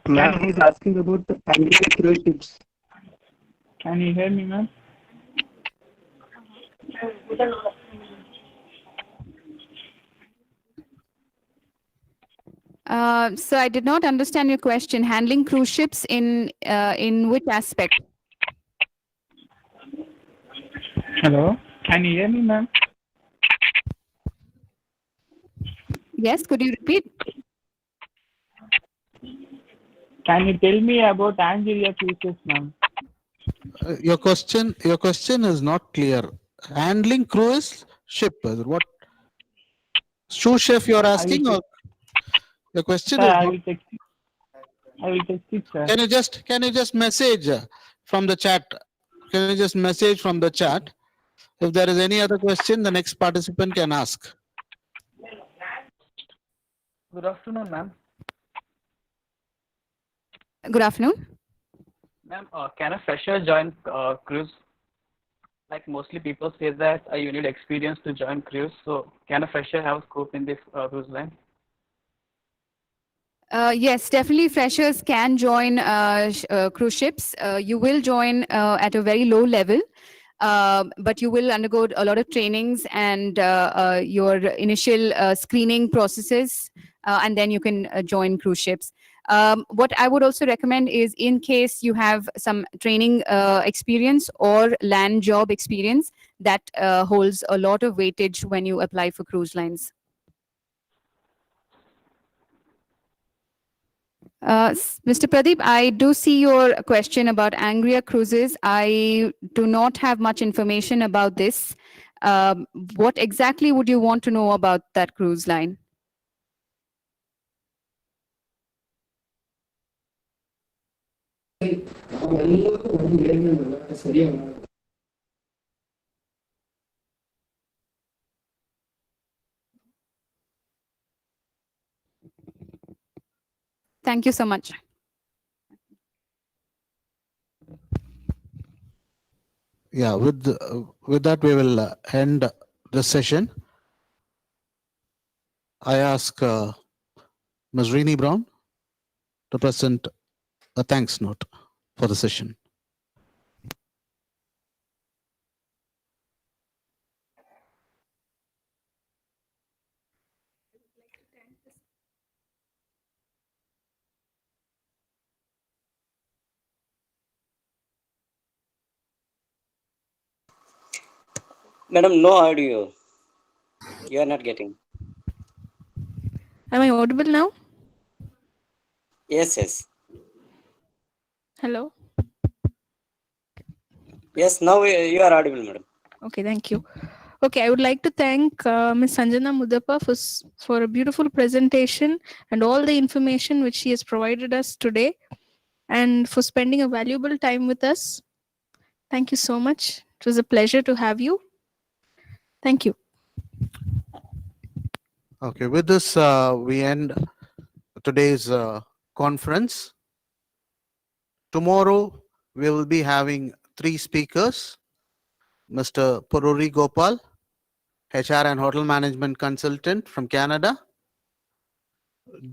Ma'am, he's asking about the Angelia cruise ships. Can you hear me, ma'am?
So I did not understand your question. Handling cruise ships in which aspect?
Hello, can you hear me, ma'am?
Yes, could you repeat?
Can you tell me about Angelia cruises, ma'am?
Your question is not clear. Handling cruise ship, what? Sous chef you're asking, or the question
Sir,
is
I
not?
will text it, sir.
Can you just message from the chat? Can you just message from the chat? If there is any other question, the next participant can ask.
Good afternoon, ma'am.
Good afternoon.
Ma'am, can a fresher join cruise? Like mostly people say that you need experience to join cruise. So can a fresher have scope in this cruise line?
Yes, definitely freshers can join cruise ships. You will join at a very low level, but you will undergo a lot of trainings and your initial screening processes, and then you can join cruise ships. What I would also recommend is, in case you have some training experience or land job experience, that holds a lot of weightage when you apply for cruise lines. Mr. Pradeep, I do see your question about Angria Cruises. I do not have much information about this. What exactly would you want to know about that cruise line? Thank you so much.
Yeah, with that, we will end the session. I ask Ms. Rini Brown to present a thanks note for the session.
Madam, no audio. You are not getting.
Am I audible now?
Yes, yes.
Hello?
Yes, now you are audible, madam.
Okay, thank you. Okay, I would like to thank Ms. Sanjana Mudappa for a beautiful presentation and all the information which she has provided us today, and for spending a valuable time with us. Thank you so much. It was a pleasure to have you. Thank you.
Okay, with this, we end today's conference. Tomorrow, we will be having 3 speakers. Mr. Pururi Gopal, HR and Hotel Management Consultant from Canada.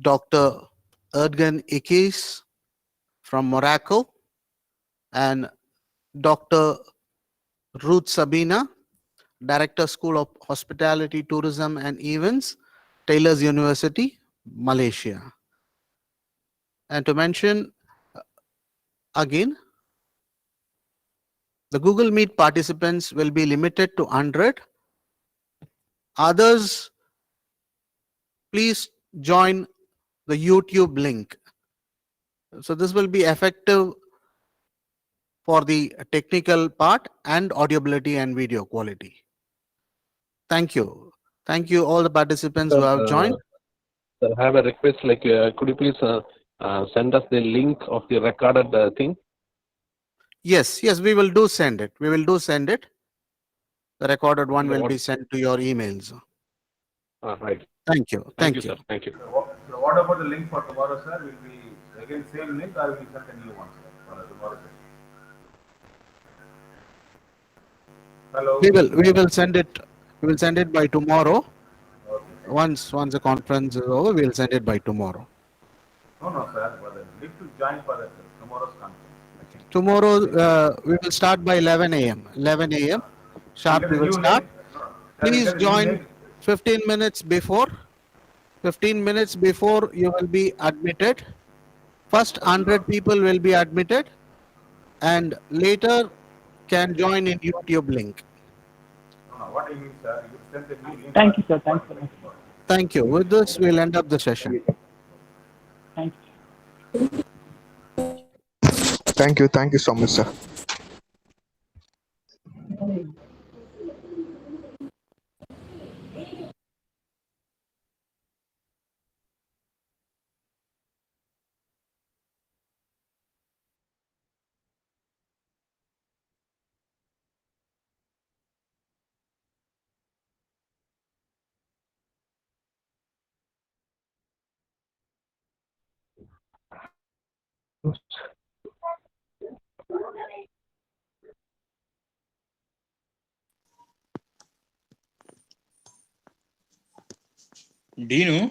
Dr. Erdgan Ikis from Morocco. And Dr. Ruth Sabina, Director, School of Hospitality, Tourism and Events, Taylor's University, Malaysia. And to mention again, the Google Meet participants will be limited to 100. Others, please join the YouTube link. So this will be effective for the technical part and audibility and video quality. Thank you. Thank you all the participants who have joined.
Sir, I have a request, like, could you please send us the link of the recorded thing?
Yes, we will do send it. We will do send it. The recorded one will be sent to your emails.
Right.
Thank you.
Thank you, sir. Thank you.
So what about the link for tomorrow, sir? Will be again same link or will we send a new one, sir, for the tomorrow session? Hello.
We will send it. We will send it by tomorrow.
Okay.
Once the conference is over, we will send it by tomorrow.
No, sir. For the link to join for the tomorrow's conference.
Tomorrow we will start by 11 a.m. 11 a.m. sharp
Get
we
a
will
new
start.
link. No,
Please
get a new
join
link.
15 minutes before. 15 minutes before you will be admitted. First 100 people will be admitted and later can join in YouTube link.
No, what I mean, sir, you send the new link.
Thank you, sir. Thanks so much.
Thank you. With this, we'll end up the session.
Thank you.
Thank you so much, sir.
Do you know